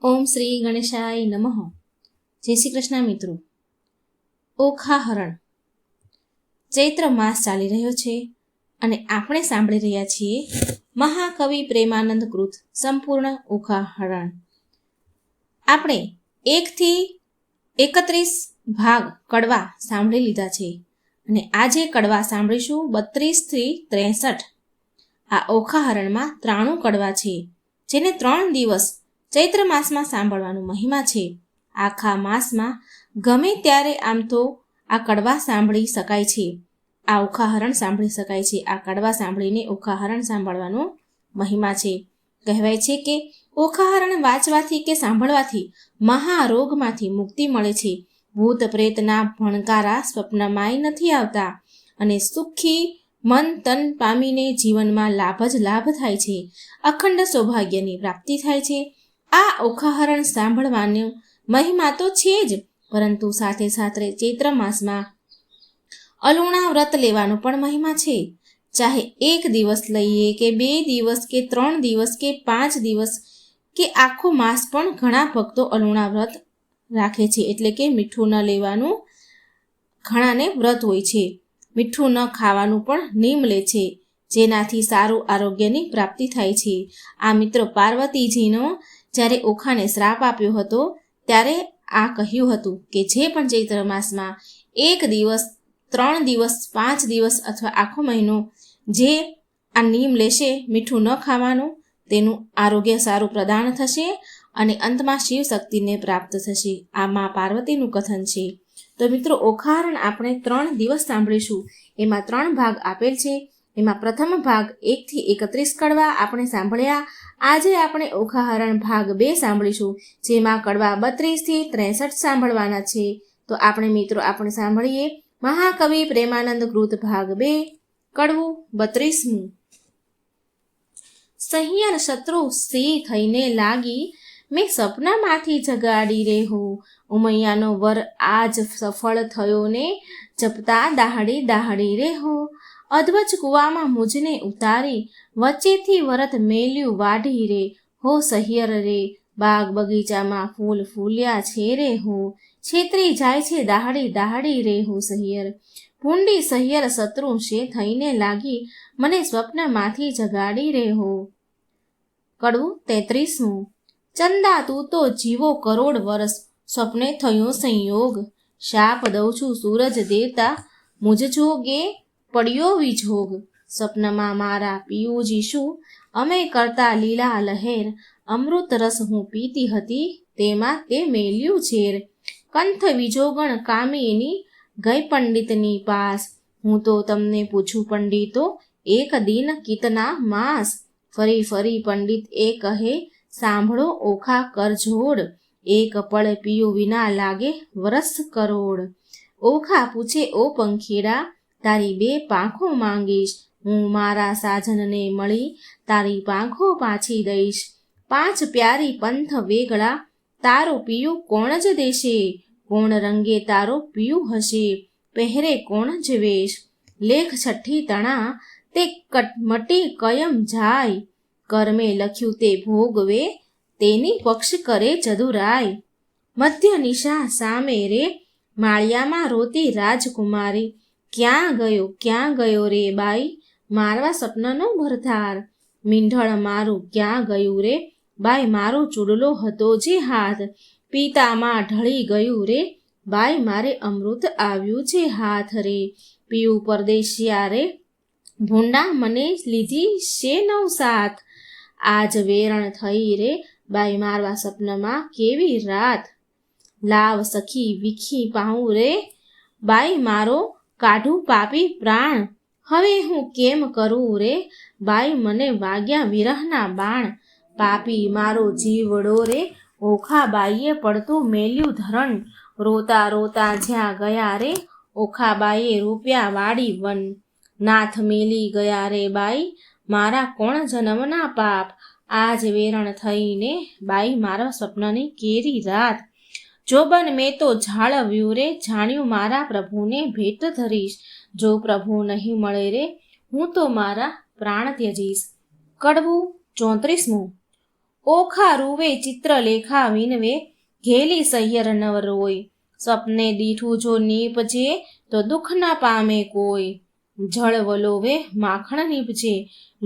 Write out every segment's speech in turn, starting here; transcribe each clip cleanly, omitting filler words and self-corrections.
ઓમ શ્રી ગણેશાય નમઃ. જય શ્રી કૃષ્ણ મિત્રો. ઓખા હરણ. ચૈત્ર માસ ચાલી રહ્યો છે અને આપણે સાંભળી રહ્યા છીએ મહાકવિ પ્રેમાનંદ કૃત સંપૂર્ણ ઓખા હરણ. આપણે 1 થી 31 ભાગ કડવા સાંભળી લીધા છે અને આજે કડવા સાંભળીશું 32 થી 63. આ ઓખા હરણમાં 93 કડવા છે, જેને 3 દિવસ ચૈત્ર માસમાં સાંભળવાનો મહિમા છે. આખા માસમાં ગમે ત્યારે આમ તો આ કડવા સાંભળી શકાય છે, આ ઓખા હરણ સાંભળી શકાય છે. આ કડવા સાંભળીને ઓખા હરણ સાંભળવાનો મહિમા છે. કહેવાય છે કે ઓખા હરણ વાંચવાથી કે સાંભળવાથી મહારોગમાંથી મુક્તિ મળે છે. ભૂત પ્રેતના ભણકારા સ્વપ્નમાંય નથી આવતા અને સુખી મન તન પામીને જીવનમાં લાભ જ લાભ થાય છે. અખંડ સૌભાગ્યની પ્રાપ્તિ થાય છે. આ ઓખા હરણ સાંભળવાનો મહિમા તો છે જ, પરંતુ સાથે સાથે ચૈત્ર માસમાં અલુણા વ્રત લેવાનો પણ મહિમા છે. ચાહે 1 દિવસ લઈએ કે 2 દિવસ કે 3 દિવસ કે 5 દિવસ કે આખો માસ, પણ ઘણા ભક્તો અલુણા વ્રત રાખે છે. એટલે કે મીઠું ન લેવાનું ઘણાને વ્રત હોય છે. મીઠું ન ખાવાનું પણ નિયમ લે છે, જેનાથી સારું આરોગ્યની પ્રાપ્તિ થાય છે. આ મિત્રો પાર્વતીજીનો જ્યારે ઓખાને શ્રાપ આપ્યો હતો ત્યારે આ કહ્યું હતું કે જે પણ ચૈત્ર માસમાં 1 દિવસ 3 દિવસ 5 દિવસ અથવા આખો મહિનો જે આ નિયમ લેશે મીઠું ન ખાવાનું, તેનું આરોગ્ય સારું પ્રદાન થશે અને અંતમાં શિવ શક્તિને પ્રાપ્ત થશે. આ મા પાર્વતીનું કથન છે. તો મિત્રો ઓખા હરણ આપણે 3 દિવસ સાંભળીશું. એમાં 3 ભાગ આપેલ છે. એમાં પ્રથમ ભાગ 1 થી 31 કડવા આપણે સાંભળ્યા. આજે આપણે ઓખા હરણ ભાગ 2 સાંભળીશું, જેમાં કડવા 32 થી 63 સાંભળવાના છે. તો આપણે મિત્રો આપણે સાંભળીએ મહાકવિ પ્રેમાનંદ કૃત ભાગ 2 કડવું 32મું. સહિયર શત્રુ સી થઈને લાગી, મેં સપનામાંથી જગાડી રે હો. ઉમૈયાનો વર આજ સફળ થયો ને, જપતા દાહડી દાહડી રે હો. અધવચ કુવામાં મુજને ઉતારી, વચ્ચેથી વરત મેલ્યું વાઢી રે હો. સહિયર રે બાગ બગીચામાં ફૂલ ફૂલ્યા છે રે હો. છેતરી જાય છે દાહડી દાહડી રે હો સહિયર. ભૂંડી સહિયર શત્રુ છે થઈને લાગી, મને સ્વપ્નમાંથી જગાડી રે હો. કડવું 33મું. ચંદા તું તો જીવો કરોડ વરસ, સ્વપ્ને થયો સંયોગ. શાપ દઉં છું સૂરજ દેવતા, મુજ જોગે પડ્યો વિજોગ. સપનમાં મારા પિયુજી શું, અમે કરતા લીલા લહેર. અમૃત રસ હું પીતી હતી, તેમાં તે મેલ્યું ઝેર. કંથ વિજોગણ કામિની ગઈ પંડિતની પાસ. હું તો તમને પૂછું પંડિતો, એક દિન કિતના માસ. ફરી ફરી પંડિત એ કહે, સાંભળો ઓખા કરજોડ. એક પળ પીયું વિના લાગે વરસ કરોડ. ઓખા પૂછે ઓ પંખીડા, તારી 2 પાંખો માંગીશ. હું મારા સાજનને મળી તારી પાંખો પાછી દઈશ. 5 પ્યારી પંથ વેગળા, તારો પિયું કોણ જ દેશે. કોણ રંગે તારો પિયું હશે, પહેરે કોણ જ વેશ. લેખ 6ઠી તણા, તે મટી કયમ જાય. કર્મે લખ્યું તે ભોગવે, તેની પક્ષ કરે ચતુરાય. મધ્ય નિશા સામે રે, માળિયામાં રોતી રાજકુમારી. ક્યાં ગયો રે બાઈ, મારવા સપનાનો ભરતાર. મીંઢળ મારું ક્યાં ગયું રે, બાઈ મારો ચૂડલો હતો જે હાથ. પિતામાં ઢળી ગયું રે, બાઈ મારે અમૃત આવ્યું છે હાથ રે. પીયું પરદેશિયા રે, ભૂંડા મને લીધી છે 9 સાથ. આજ વેરણ થઈ રે, બાઈ મારવા સપનામાં કેવી રાત. લાવ સખી વિખી પાઉં રે, બાઈ મારો કાઢું પાપી પ્રાણ. હવે હું કેમ કરું રે, બાઈ મને વાગ્યા વિરહના બાણ. પાપી મારો જીવડો રે, ઓખા બાઈએ પડતું મેલ્યું ધરણ. રોતા રોતા જ્યાં ગયા રે, ઓખા બાઈએ રૂપિયા વાળી વન. નાથ મેલી ગયા રે બાઈ, મારા કોણ જન્મના પાપ. આજ વેરણ થઈને બાઈ મારા સ્વપ્નની કેરી રાત. જોબન મેં તો જાળવ્યું રે, જાણ્યું મારા પ્રભુને ભેટ ધરીશ. જો પ્રભુ નહીં મળે રે, હું તો મારા પ્રાણ ત્યજીશ. કડવું 34મું. ઓખા રૂવે ચિત્રલેખા વિનવે ઘેલી સહિયર નવ રોય. સપને દીઠું જો નીપજે તો દુઃખ ના પામે કોઈ. જળ વલોવે માખણ નીપજે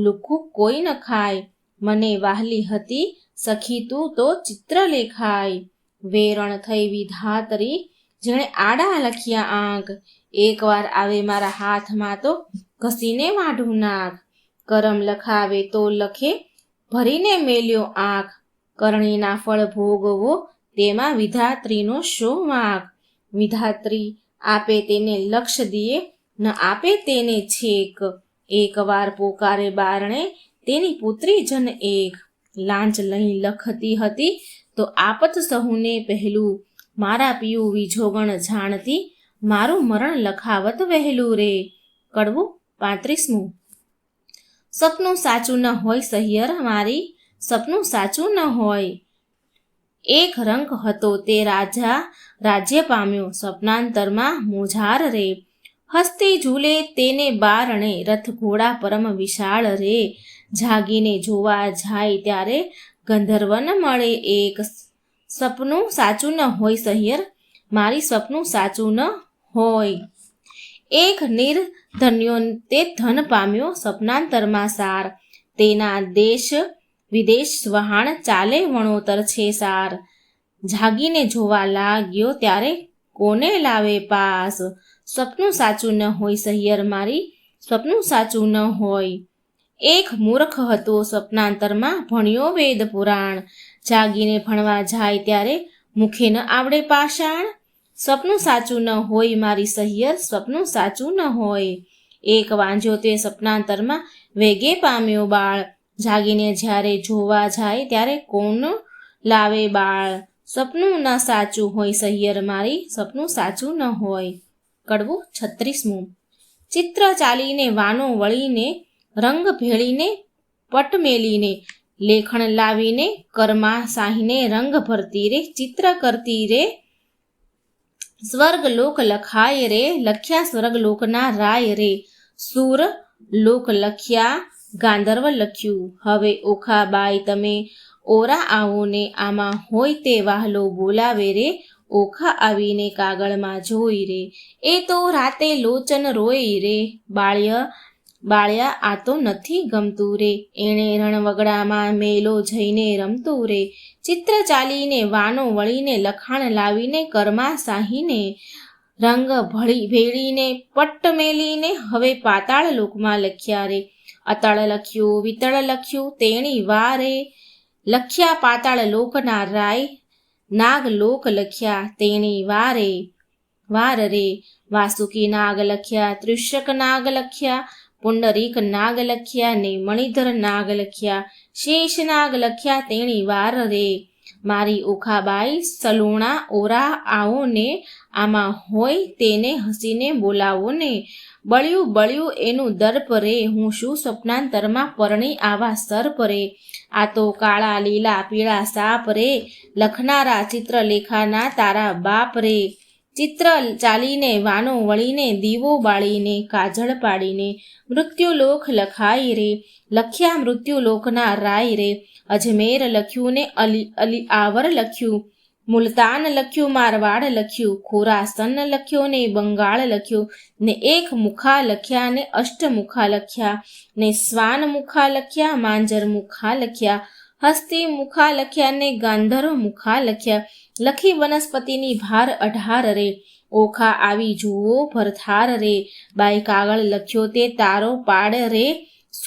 લુખું કોઈ ન ખાય. મને વાહલી હતી સખી તું તો ચિત્રલેખાય. વેરણ થઈ વિધાતરી જેણે આડા લખ્યા આંક. એકવાર આવે મારા હાથમાં તો ઘસીને વાઢું નાક. કરમ લખાવે તો લખે ભરીને મેલ્યો આંખ. કરણીના ફળ ભોગવો તેમાં વિધાત્રીનો શો વાંક. વિધાત્રી આપે તેને લક્ષ દિયે ન આપે તેને છેક. એકવાર પોકારે બારણે તેની પુત્રી જન એક. લાંચ લઈ લખતી હતી તો આપત સહુને પહેલું. મારા પિયું વિજોગણ જાણતી મારું મરણ લખાવત વહેલું રે. કડવું 35મું. સપનું સાચું ન હોય સહિયર મારી, સપનું સાચું ન હોય. એક રંક હતો તે રાજા રાજ્ય પામ્યો સપનાંતરમાં મોજાર રે. હસ્તી ઝૂલે તેને બારણે રથ ઘોડા પરમ વિશાળ રે. જાગીને જોવા જાય ત્યારે ગંધર્વન મળે એક. સપનું સાચું ન હોય સહિયર મારી, સપનું સાચું ન હોય. એક નિર્ધન્યો તે ધન પામ્યો સપનાંતરમાં સાર. તેના દેશ વિદેશ વહાણ ચાલે વણોતર છે સાર. જાગીને જોવા લાગ્યો ત્યારે કોને લાવે પાસ. સપનું સાચું ન હોય સહિયર મારી, સપનું સાચું ન હોય. એક મૂર્ખ હતો સપનાંતરમાં ભણ્યો વેદ પુરાણ. જાગીને ભણવા જાય ત્યારે મુખે ન આવડે પાષાણ. સપનું સાચું ન હોય મારી સહિયર, સપનું સાચું ન હોય. એક વાંજ્યો તે સપનાંતરમાં વેગે પામ્યો બાળ. જાગીને જ્યારે જોવા જાય ત્યારે કોણ લાવે બાળ. સપનું ન સાચું હોય સહિયર મારી, સપનું સાચું ન હોય. કડવું 36મું. ચિત્ર ચાલીને વાનો વળીને રંગ ભેળીને પટ મેલીને લેખણ લાવીને કર્મા સાહીને રંગ ભરતી રે. ચિત્ર કરતી રે સ્વર્ગ લોક લખાય રે. લખ્યા સ્વર્ગ લોકના રાય રે. સુર લોક લખ્યા ગાંધર્વ લખ્યું. હવે ઓખાબાઈ તમે ઓરા આવો ને આમાં હોય તે વાહલો બોલાવે રે. ઓખા આવીને કાગળમાં જોઈ રે. એ તો રાતે લોચન રોય રે. બાળ્યા આ તો નથી ગમતું રે. એણે રણવગડામાં મેલો જઈને રમતું રે. ચિત્ર ચાલીને વાનો વળીને લખાણ લાવીને કર્મા સાહીને રંગ ભેળીને પટ્ટ મેલીને હવે પાતાળ લોકમાં લખ્યા રે. અતળ લખ્યું વિતળ લખ્યું તેણી વારે. લખ્યા પાતાળ લોકના રાય. નાગ લોક લખ્યા તેણી વાર રે. વાસુકી નાગ લખ્યા, ત્રિશક નાગ લખ્યા, પુંડરીક નાગ લખ્યા ને મણિધર નાગ લખ્યા. શેષ નાગ લખ્યા તેણી વાર રે. મારી ઓખાબાઈ સલુણા ઓરા આવો ને આમાં હોય તેને હસીને બોલાવો ને. બળ્યું એનું દર્પ રે. હું શું સપનાંતરમાં પરણી આવા સર્પ રે. આ તો કાળા લીલા પીળા સાપ રે. લખનારા ચિત્રલેખાના તારા બાપ રે. ચિત્ર ચાલીને વાનો વળીને દીવો બાળીને કાજળ પાડીને મૃત્યુલોક લખાય રે. લખ્યા મૃત્યુલોકના રાય રે. અજમેર લખ્યું ને અલી આવર લખ્યું. મુલતાન લખ્યું, મારવાડ લખ્યું, ખોરાસન લખ્યો ને બંગાળ લખ્યું ને એક મુખા લખ્યા ને અષ્ટમુખા લખ્યા ને સ્વાન મુખા લખ્યા, માંજર મુખા લખ્યા, હસ્તી મુખા લખ્યા ને ગાંધર્વ મુખા લખ્યા. લખી વનસ્પતિની ભાર 18 રે. ઓખા આવી જુઓ ભરથાર રે. બાઈ કાગળ લખ્યો તે તારો પાડ રે.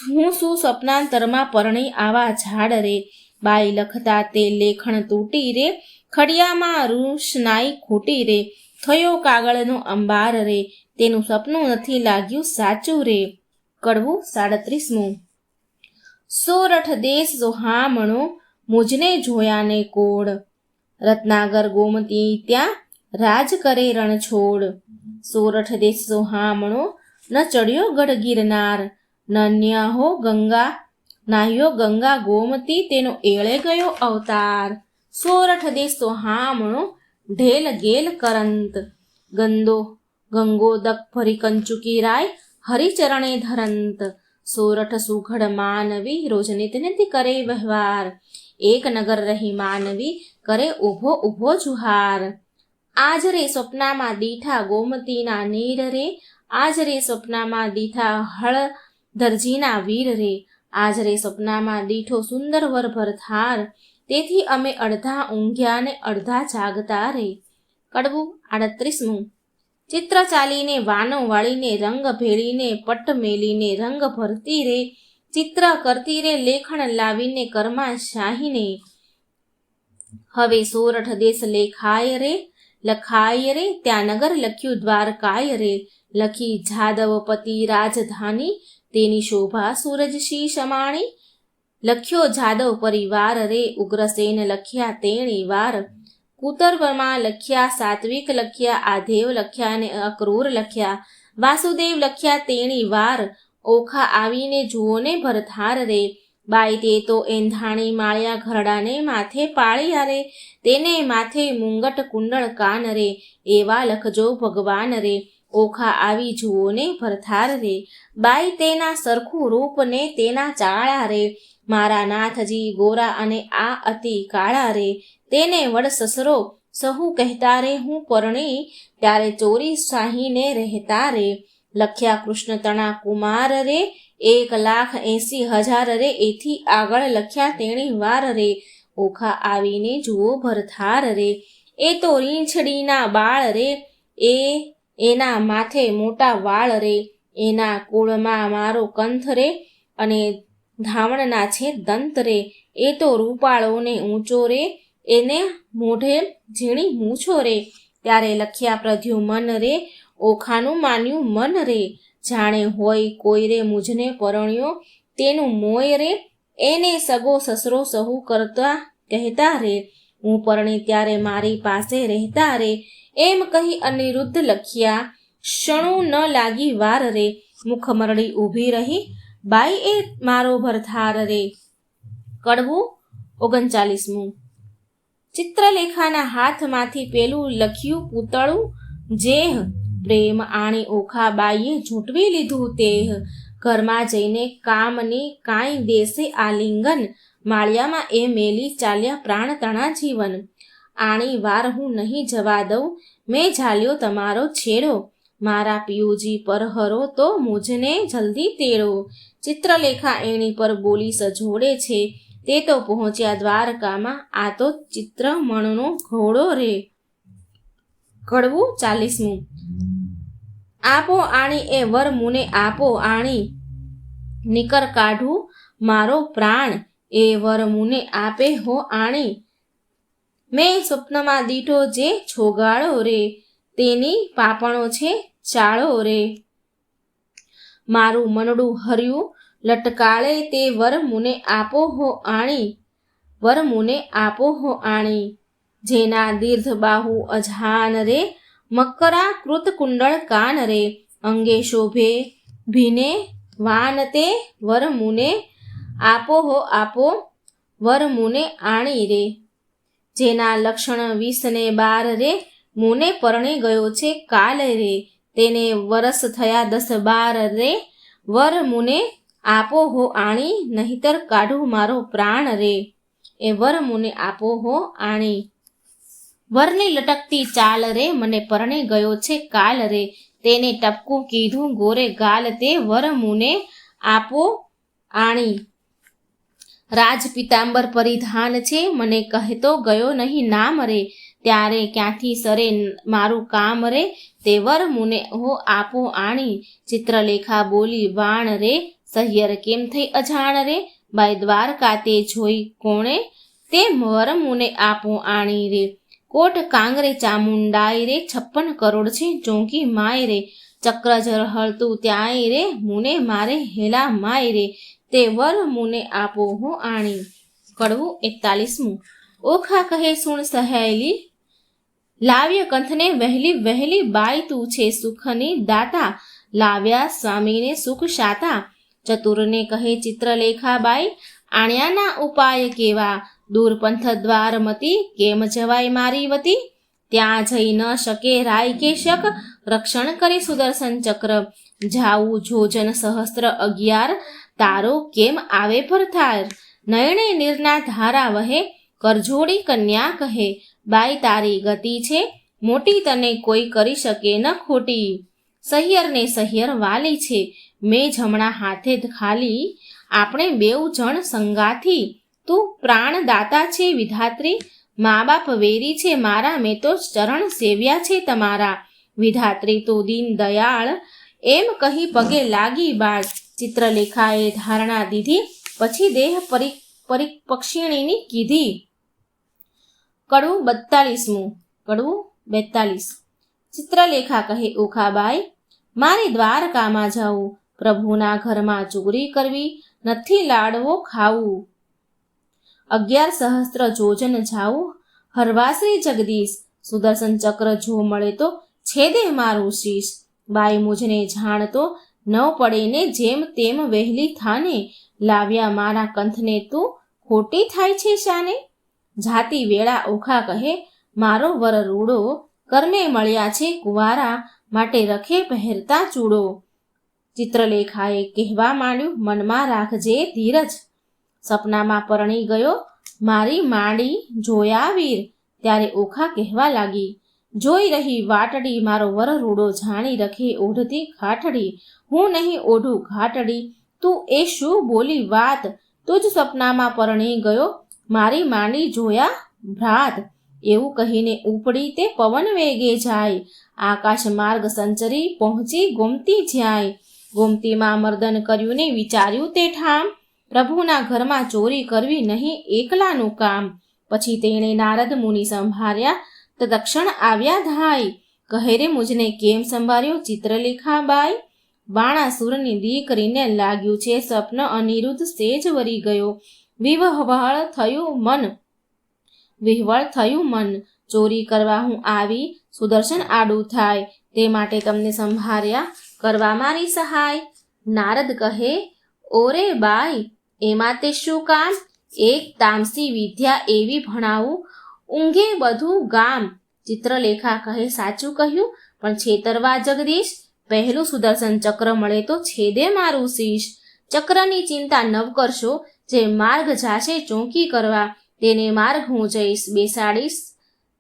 હું શું સપનાંતરમાં પરણી આવા ઝાડ રે. બાઈ લખતા તે લેખણ તૂટી રે. ખડિયામાં રૂશનાઈ ખૂટી રે. થયો કાગળનો અંબાર રે. તેનું સપનું નથી લાગ્યું સાચું રે. કડવું 37મું. સોરઠ દેશ સોહામણો મુજને જોયાને કોડ. રત્નાગર ગોમતી ત્યાં રાજ કરે રણછોડ. સોરઠ દેશ સોહામણો ન ચડ્યો ગઢ ગિરનાર. ન નાહ્યો ગંગા ગોમતી તેનો એળે ગયો અવતાર. સોરઠ દેશ સોહામણો ઢેલ ગેલ કરંત. ગંગોદક ભરી કંચુકી રાય હરિચરણે ધરંત. સોરઠ સુઘડ માનવી રોજ નિત કરે વ્યવહાર. એક નગર રહી માનવી કરે ઊભો ઊભો જુહાર. આજ રે સ્વપ્નામાં દીઠા ગોમતીના નીર રે, આજ રે સ્વપ્નામાં દીઠા હળદરજીના વીર રે, આજ રે સ્વપ્નામાં દીઠો સુંદર વર ભરથાર, તેથી અમે અડધા ઊંઘ્યા ને અડધા જાગતા રે. કડવું 38. ચિત્ર ચાલીને વાનો વાળીને રંગ ભેળીને પટ મેલીને રંગ ભરતી રે, ચિત્ર કરતી રે લેખણ લાવીને કર્મા શાહીને. હવે સોરઠ દેશ લેખાય રે લખાય રે, ત્યાં નગર લખ્યું દ્વારકાય રે, લખી જાદવપતિ રાજધાની, તેની શોભા સૂરજશી શમાણી. લખ્યો જાદવ પરિવાર રે, ઉગ્રસેન લખ્યા તેણી વાર, કુતર્વમાં લખ્યા સાત્વિક લખ્યા, આધેવ લખ્યા અને અક્રૂર લખ્યા, વાસુદેવ લખ્યા તેણી વાર, ઓખા આવીને જુઓ ને ભરથાર રે, બાઈ તે તો એંધાણી માળ્યા ઘરડાને માથે પાળ્યા રે, તેને માથે મુંગટ કુંડળ કાન રે, એવા લખજો ભગવાન રે, ઓખા આવી જુઓ ને ભરથાર રે, બાઈ તેના સરખું રૂપ ને તેના ચાળા રે, મારા નાથજી ગોરા અને આ અતિ કાળા રે, તેને વડ સસરો સહુ કહેતા રે, હું પરણી ત્યારે ચોરી શાહીને રહેતા રે, લખ્યા કૃષ્ણ તણા કુમાર રે, 1,80,000 રે, એથી આગળ લખ્યા તેણી વાર રે, ઓખા આવીને જુઓ ભરથાર રે, એ તો રીંછડીના બાળ રે, એના માથે મોટા વાળ રે, એના કુળમાં મારો કંથ રે, અને ધાવણના છે દંત રે, એ તો રૂપાળો ને ઊંચો રે, એને મોઢે ઝીણી મૂછો રે, ત્યારે લખ્યા પ્રદ્યુમન રે, ઓખાનું માન્યું મન રે, જાણે હોય કોઈ રે મુજને પરણ્યો તેનું મોય રે, એને સગો સસરો સહુ કરતા કહેતા રે, હું પરણી ત્યારે મારી પાસે રહેતા રે, એમ કહી અનિરુદ્ધ લખ્યા ક્ષણું ન લાગી વાર રે, મુખ મરડી ઊભી રહી બાઈ એ મારો ભરથાર રે. કડવું 39. ચિત્રલેખાના હાથમાંથી પેલું લખ્યું પૂતળું જેહ, પ્રેમ આણી ઓખા બાઈએ ઝૂંટવી લીધું તેહ, ઘરમાં જઈને કામની કાંઈ દેશે આલિંગન, માળિયામાં એ મેલી ચાલ્યા પ્રાણ તણા જીવન, આણી વાર હું નહીં જવા દઉં, મેં ઝાલ્યો તમારો છેડો, મારા પિયુજી પર હરો તો મુજને જલ્દી તેડો. ચિત્રલેખા એણી પર બોલી સજોડે છે, તે તો પહોંચ્યા દ્વારકામાં, આ તો ચિત્રમણનો ઘોડો રે. કડવું 40. આપો આણી એ વર મુને આપો આણી, નિકર કાઢું મારો પ્રાણ, એ વર મુને આપે હો આણી, મેં સ્વપ્નમાં દીઠો જે છોગાળો રે, તેની પાપણો છે ચાળો રે, મારું મનડું હર્યું લટકાળે, તે વર મુને આપો હો આણી, વર મુને આપો હો આણી, જેના દીર્ઘ બાહુ અજાન રે, મકરા કૃત કુંડળ કાન રે, અંગે શોભે ભીને વાન, તે વર મુને આપો હો આપો, વર મુને આણી રે, જેના લક્ષણ 20 ને 12 રે, મુને પરણે ગયો છે કાલ રે, તેને વરસ થયા 10-12 રે, વર મુને આપો હો આણી, નહીતર કાઢું મારો પ્રાણ રે, એ વર મુને આપો હો આણી. વરની લટકતી ચાલ રે, મને પરણે ગયો છે કાલ રે, તેને ટપકું કીધું ગોરે ગાલ, તે વર મુને આપો આણી. રાજપિતાંબર પરિધાન છે, મને કહેતો ગયો નહીં નામ રે, ત્યારે ક્યાંથી સરે મારું કામ રે, તે વર મુને હો આપો આણી. ચિત્રલેખા બોલી વાણ રે, સહિયર કેમ થઈ અજાણ રે, બાઈ દ્વારકા તે જોઈ કોણે, તે વર મુને આપો આણી રે, કોટ કાંગરે ચામુંડાય રે, 56 કરોડ છે ચોંકી માય રે, ચક્ર ઝળહળતું ત્યાંય રે, મુને મારે હેલા માય રે, તે વર મુને આપો હો આણી. કડવું 41. ઓખા કહે સુણ સહેલી, લાવ્ય કંથને વહેલી વહેલી, બાઈ તું છે સુખની દાતા, લાવ્યા સ્વામીને સુખ શાતા. ચતુરને કહે ચિત્રલેખા બાઈ, આણ્યાના ઉપાય કેવા, દૂર પંથ દ્વારમતી, કેમ જવાય મારી વતી, ત્યાં જઈ ન શકે રાય કે શક, રક્ષણ કરી સુદર્શન ચક્ર, જાવું જોજન સહસ્ત્ર 11, તારો કેમ આવે ભરથાર, નયણે નીરના ધારા વહે, કરજોડી કન્યા કહે, બાઈ તારી ગતિ છે મોટી, તને કોઈ કરી શકે ન ખોટી. સહિયર ને સહિયર વાલી છે, મેં જમણા હાથે ખાલી, આપણે બેઉ જણ સંગાથી, તું પ્રાણદાતા છે વિધાત્રી, મા બાપ વેરી છે મારા, મેં તો ચરણ સેવ્યા છે તમારા. વિધાત્રી તું દીન દયાળ, એમ કહી પગે લાગી બાળ. ચિત્રલેખાએ ધારણા દીધી, પછી દેહ પક્ષીણીની કીધી. કડવું 42. ચિત્રલેખા કહે, ઓખાબાઈ મારે દ્વારકામાં જાવું, પ્રભુના ઘરમાં ચોરી કરવી, નથી લાડવો ખાવું. 11 સહસ્ત્ર જોજન જાવું, હરવાશ્રી જગદીશ, સુદર્શન ચક્ર જો મળે તો છેદે મારું શીશ. બાઈ મુજને જાણતો ન પડે ને, જેમ તેમ વહેલી થાને, લાવ્યા મારા કંથને તું ખોટી થાય છે શાને. જાતિ વેળા ઓખા કહે, મારો વર રૂડો, કર્મે મળ્યા છે કુંવારા, માટે રખે પહેરતા ચૂડો. ચિત્રલેખાએ કહેવા માંડ્યું, મનમાં રાખજે ધીરજ, સપનામાં પરણી ગયો મારી માડી જોયા વીર. ત્યારે ઓખા કહેવા લાગી, જોઈ રહી વાટડી, મારો વર રૂડો, જાણી રખે ઓઢતી ઘાટડી. હું નહીં ઓઢું ઘાટડી, તું એ શું બોલી વાત, તું જ સપનામાં પરણી ગયો મારી માંડી જોયા ભ્રાત. એવું કહીને ઉપડી તે પવન વેગે જાય, આકાશ માર્ગ સંચરી પહોંચી ગોમતી જ્યાય. ગોમતીમાં મર્દન કર્યું ને વિચાર્યું તે ઠામ, પ્રભુના ઘરમાં ચોરી કરવી નહીં એકલાનું કામ. પછી તેણે નારદ મુનિ સંભાળ્યા, તત્ક્ષણ આવ્યા ધાય, કહે રે મુજને કેમ સંભાળ્યો ચિત્રલેખાબાઈ. બાણાસુરની દીકરીને લાગ્યું છે સ્વપ્ન, અનિરુદ્ધ સેજ વરી ગયો, વિહવળ થયું મન, ચોરી કરવા હું આવી, સુદર્શન આડું થાય, તે માટે તમને સંભાળ્યા કરવા મારી સહાય. નારદ કહે, ઓરે બાઈ એમાં તે શું કામ, એક તામસી વિદ્યા એવી ભણાવું, ઊંઘે બધું ગામ. ચિત્રલેખા કહે, સાચું કહ્યું, પણ છેતરવા જગદીશ, પહેલું સુદર્શન ચક્ર મળે તો છેદે મારું શીશ. ચક્રની ચિંતા નવ કરશો, જે માર્ગ જાશે ચોંકી કરવા, તેને માર્ગ હું જઈશ બેસાડીશ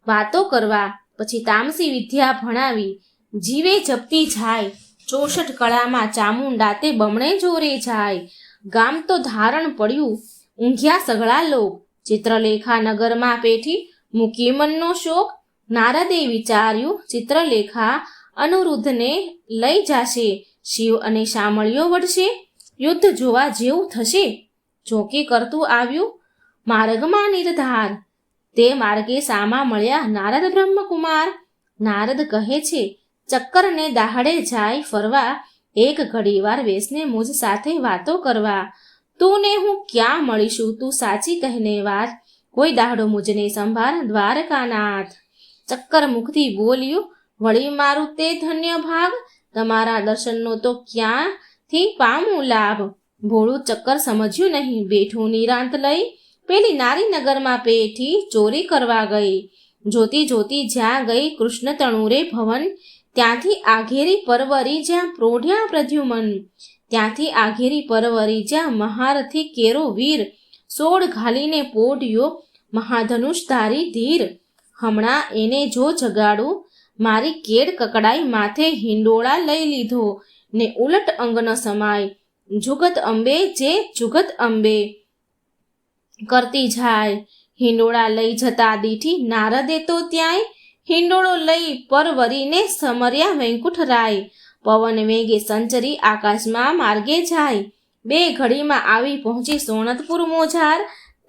વાતો કરવા. પછી તામસી વિદ્યા ભણાવી, જીવે જપતી જાય, 64 કળામાં ચામુંડા તે બમણે જોરે જાય. ગામ તો ધારણ પડ્યું, ઊંઘ્યા સઘળા લોક, ચિત્રલેખા નગરમાં પેઠી, મૂકી મનનો શોક. નારદે વિચાર્યું, ચિત્રલેખા અનુરુદ્ધને લઈ જાશે, શિવ અને શામળીઓ વળશે, યુદ્ધ જોવા જેવું થશે. ચોકી કરતું આવ્યું માર્ગમાં નિર્ધાર, તે માર્ગે સામા મળ્યા નારદ બ્રહ્મકુમાર. નારદ કહે છે, ચક્કરને દાહડે જાય ફરવા, એક ઘડીવાર વેસને મુજ સાથે વાતો કરવા. તું ને હું ક્યાં મળીશું, તું સાચી કહેને વાત, કોઈ દાહડો મુજને સંભાળ દ્વારકાનાથ. ચક્કર મુખથી બોલ્યું, વળી મારું તે ધન્ય ભાગ, તમારા દર્શનનો તો ક્યાંથી પામું લાભ. ભોળું ચક્કર સમજ્યું નહીં, બેઠું નિરાંત લઈ, પેલી નારી નગરમાં પેઠી ચોરી કરવા ગઈ. જોતી જોતી જ્યાં ગઈ કૃષ્ણ તણુરે ભવન, ત્યાંથી આઘેરી પરવરી જ્યાં પ્રોઢ્યા પ્રદ્યુમન. ત્યાંથી આઘેરી પરવરી જ્યાં મહારથી કેરો વીર, 16 ઘાલીને પોઢ્યો મહાધનુષ ધારી ધીર. હમણાં એને જો જગાડું, મારી કેડ કકડાઈ, માથે હિંડોળા લઈ લીધો ને ઉલટ અંગન સમાય. જુગત અંબે જે જુગત અંબે કરતી જાય, હિંડોળા લઈ જતા દીઠી નારદે તો ત્યાંય, હિંડોળો લઈ પરવરીને સમર્યા વૈકુંઠ રાય. પવન વેગે સંચરી આકાશમાં માર્ગે જાય, 2 ઘડીમાં આવી પહોંચી સોનતપુર મોજાર.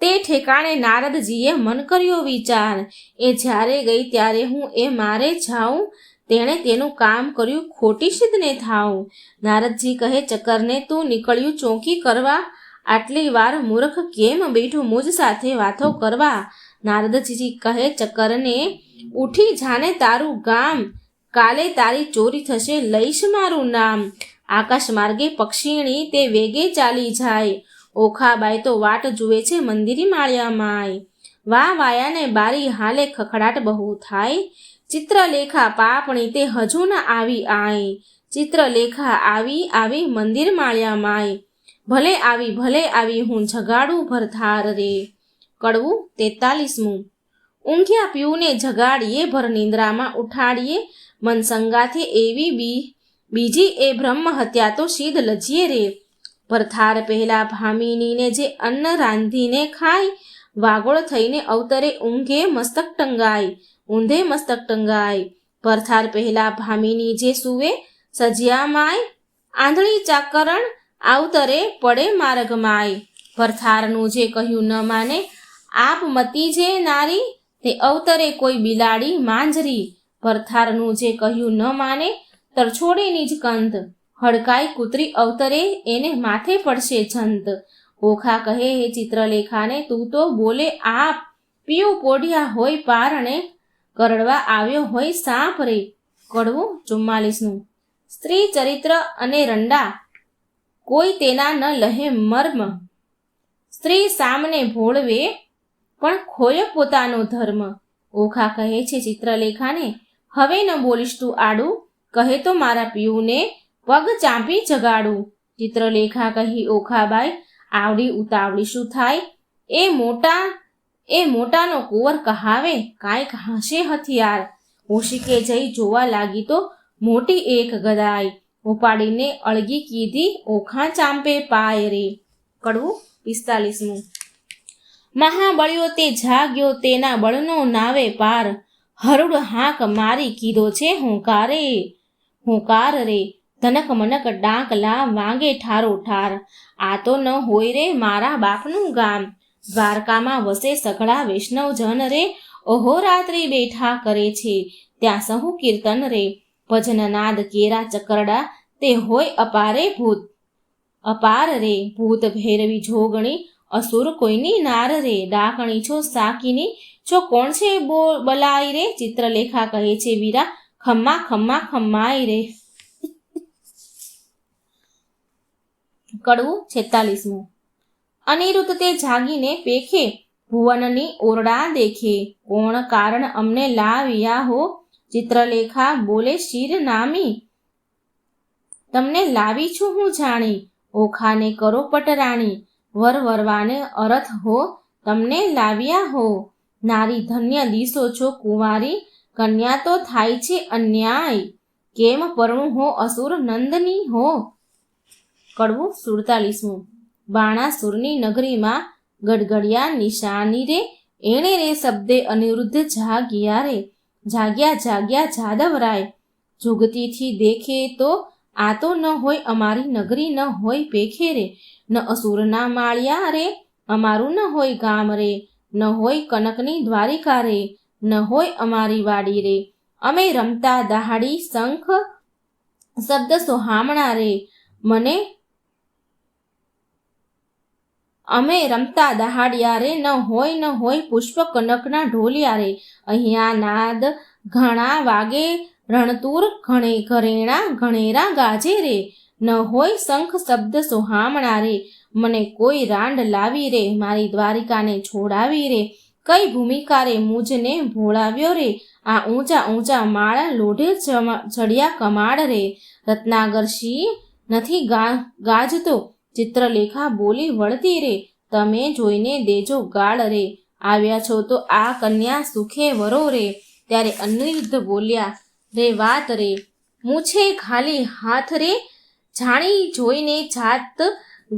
તે ઠેકાણે નારદજીએ મન કર્યો વિચાર, એ જ્યારે ગઈ ત્યારે હું એ મારે જાઉં, તેણે તેનું કામ કર્યું ખોટી સિદ્ધને થાઉં. નારદજી કહે, ચક્કરને તું નીકળ્યું ચોકી કરવા, આટલી વાર મૂર્ખ કેમ બેઠું મુજ સાથે વાતો કરવા. નારદજી કહે, ચક્કરને ઉઠી જાને તારું ગામ, કાલે તારી ચોરી થશે લઈશ મારું નામ. આકાશ માર્ગે પક્ષીણી તે વેગે ચાલી જાય, ઓખાબાઈ તો વાટ જુએ છે મંદિરી માળિયામાંય. વાહ વાયાને બારી હાલે ખખડાટ બહુ થાય, ચિત્રલેખા પાપણી તે હજુ ન આવી આય. ચિત્રલેખા આવી મંદિર માળિયામાંય, ભલે આવી હું જગાડું ભરથાર રે. કડવું 43મું. ઊંઘ્યા પીઉને જગાડીએ, ભર નિંદ્રામાં ઉઠાડીએ, મન સંગાથે એવી બીજી એ બ્રહ્મ હત્યા તો શીદ લજીએ રે. ભરથાર પહેલા ભામિનીને જે અન્ન રાંધીને ખાય, વાગોળ થઈને અવતરે ઊંઘે મસ્તક ટંગાય. ભરથાર પહેલા ભામિની જે સૂવે સજિયા માય, આંધળી ચાકરણ આવતરે પડે માર્ગ માય. ભરથારનું જે કહ્યું ન માને, આપ મતી જે નારી, તે અવતરે કોઈ બિલાડી માંજરી. ભરથારનું જે કહ્યું ન માને, તરછોડે નિજ કંત, હડકાઈ કૂતરી અવતરે એને માથે પડશે જંત. ઓખા કહે હે ચિત્રલેખાને, તું તો બોલે આપ, પીયું પોઢિયા હોય પારણે, કરડવા આવ્યો હોય સાપ રે. કડવું 44મું. સ્ત્રી ચરિત્ર અને રંડા, કોઈ તેના ન લહે મર્મ, સ્ત્રી સામને ભોળવે પણ ખોયો પોતાનો ધર્મ. ઓખા કહે છે ચિત્રલેખાને, હવે ન બોલીશ તું આડું, કહે તો મારા પિયુને પગ ચાંપી જગાડું. ચિત્રલેખા કહી, ઓખાબાઈ આવડી ઉતાવળી શું થાય, એ મોટાનો કુંવર કહાવે, કાંઈક હશે હથિયાર. ઓશિકે જઈ જોવા લાગી તો મોટી એક ગદાય, ઉપાડીને અળગી કીધી ઓખા ચાંપે પાય રે. કડવું 45મું. મહાબળ્યો તે જાગ્યો, તેના બળનો નાવે પાર, હરુડ હાંક મારી કીધો છે હુંકાર રે. ધનક મનક ડાંકલા વાંગે ઠારો ઠાર, આ તો ન હોય રે મારા બાપનું ગામ. દ્વારકામાં વસે સઘળા વૈષ્ણવ જન રે, અહોરાત્રિ બેઠા કરે છે ત્યાં સહુ કીર્તન રે. ભજન નાદ કેરા ચકરડા, તે હોય અપાર રે. ભૂત ભૈરવી જોગણી, અસુર કોઈની નાર રે. ડાકણી છો સાકીની, છો કોણ છે બલાઈ રે. ચિત્રલેખા કહે છે, વીરા ખમ્મા ખમ્મા ખમ્માય રે. કડવું 46મું. અનિરુદ્ધ તે જાગીને પેખે, ભુવનની ઓરડા દેખે, કોણ કારણ અમને લાવ્યા હો. ચિત્રલેખા બોલે શિર નામી, તમને લાવી છું હું જાણી. ઓખાને કરો પટરાણી, વરવાને અરથ હો, તમને લાવ્યા હો. નારી ધન્ય દિશો છો કુંવારી, કન્યા તો થાય છે અન્યાય, કેમ પરણું હો અસુર નંદની હો. કડવું 47મું. બાણાસુરની નગરીમાં ગડગડિયા નિશાની રે, એણે રે શબ્દે અનિરુદ્ધ જાગ્યા જાદવરાય. જુગતીથી દેખે તો આ તો ન હોય અમારી નગરી, ન હોય પેખે રે. ન અસુરના માળિયા રે, અમારું ન હોય ગામ રે. ન હોય કનકની દ્વારિકા રે, ન હોય અમારી વાડી રે. અમે રમતા દહાડી શંખ શબ્દ સોહામણા રે. અમે રમતા દહાડિયા રે, ન હોય પુષ્પ કનકના ઢોલિયા રે. અહીંયા નાદ ઘણા વાગે, રણતુર ઘણેરા ગાજે રે. ન હોય શંખ શબ્દ સોહામણા રે. મને કોઈ રાંડ લાવી રે, મારી દ્વારિકાને છોડાવી રે. કઈ ભૂમિકા રે મુજને ભોળાવ્યો રે, આ ઊંચા માળ લોઢે ચડ્યા કમાડ રે. રત્નાગર સિંહ નથી ગાજતો, ચિત્રલેખા બોલી વળતી રે. તમે જોઈને દેજો ગાળ રે, આવ્યા છો તો આ કન્યા સુખે વરો રે. ત્યારે અનિરુદ્ધ બોલ્યા, રે વાત રે, મૂછે ખાલી હાથ રે. જાણી જોઈને જાત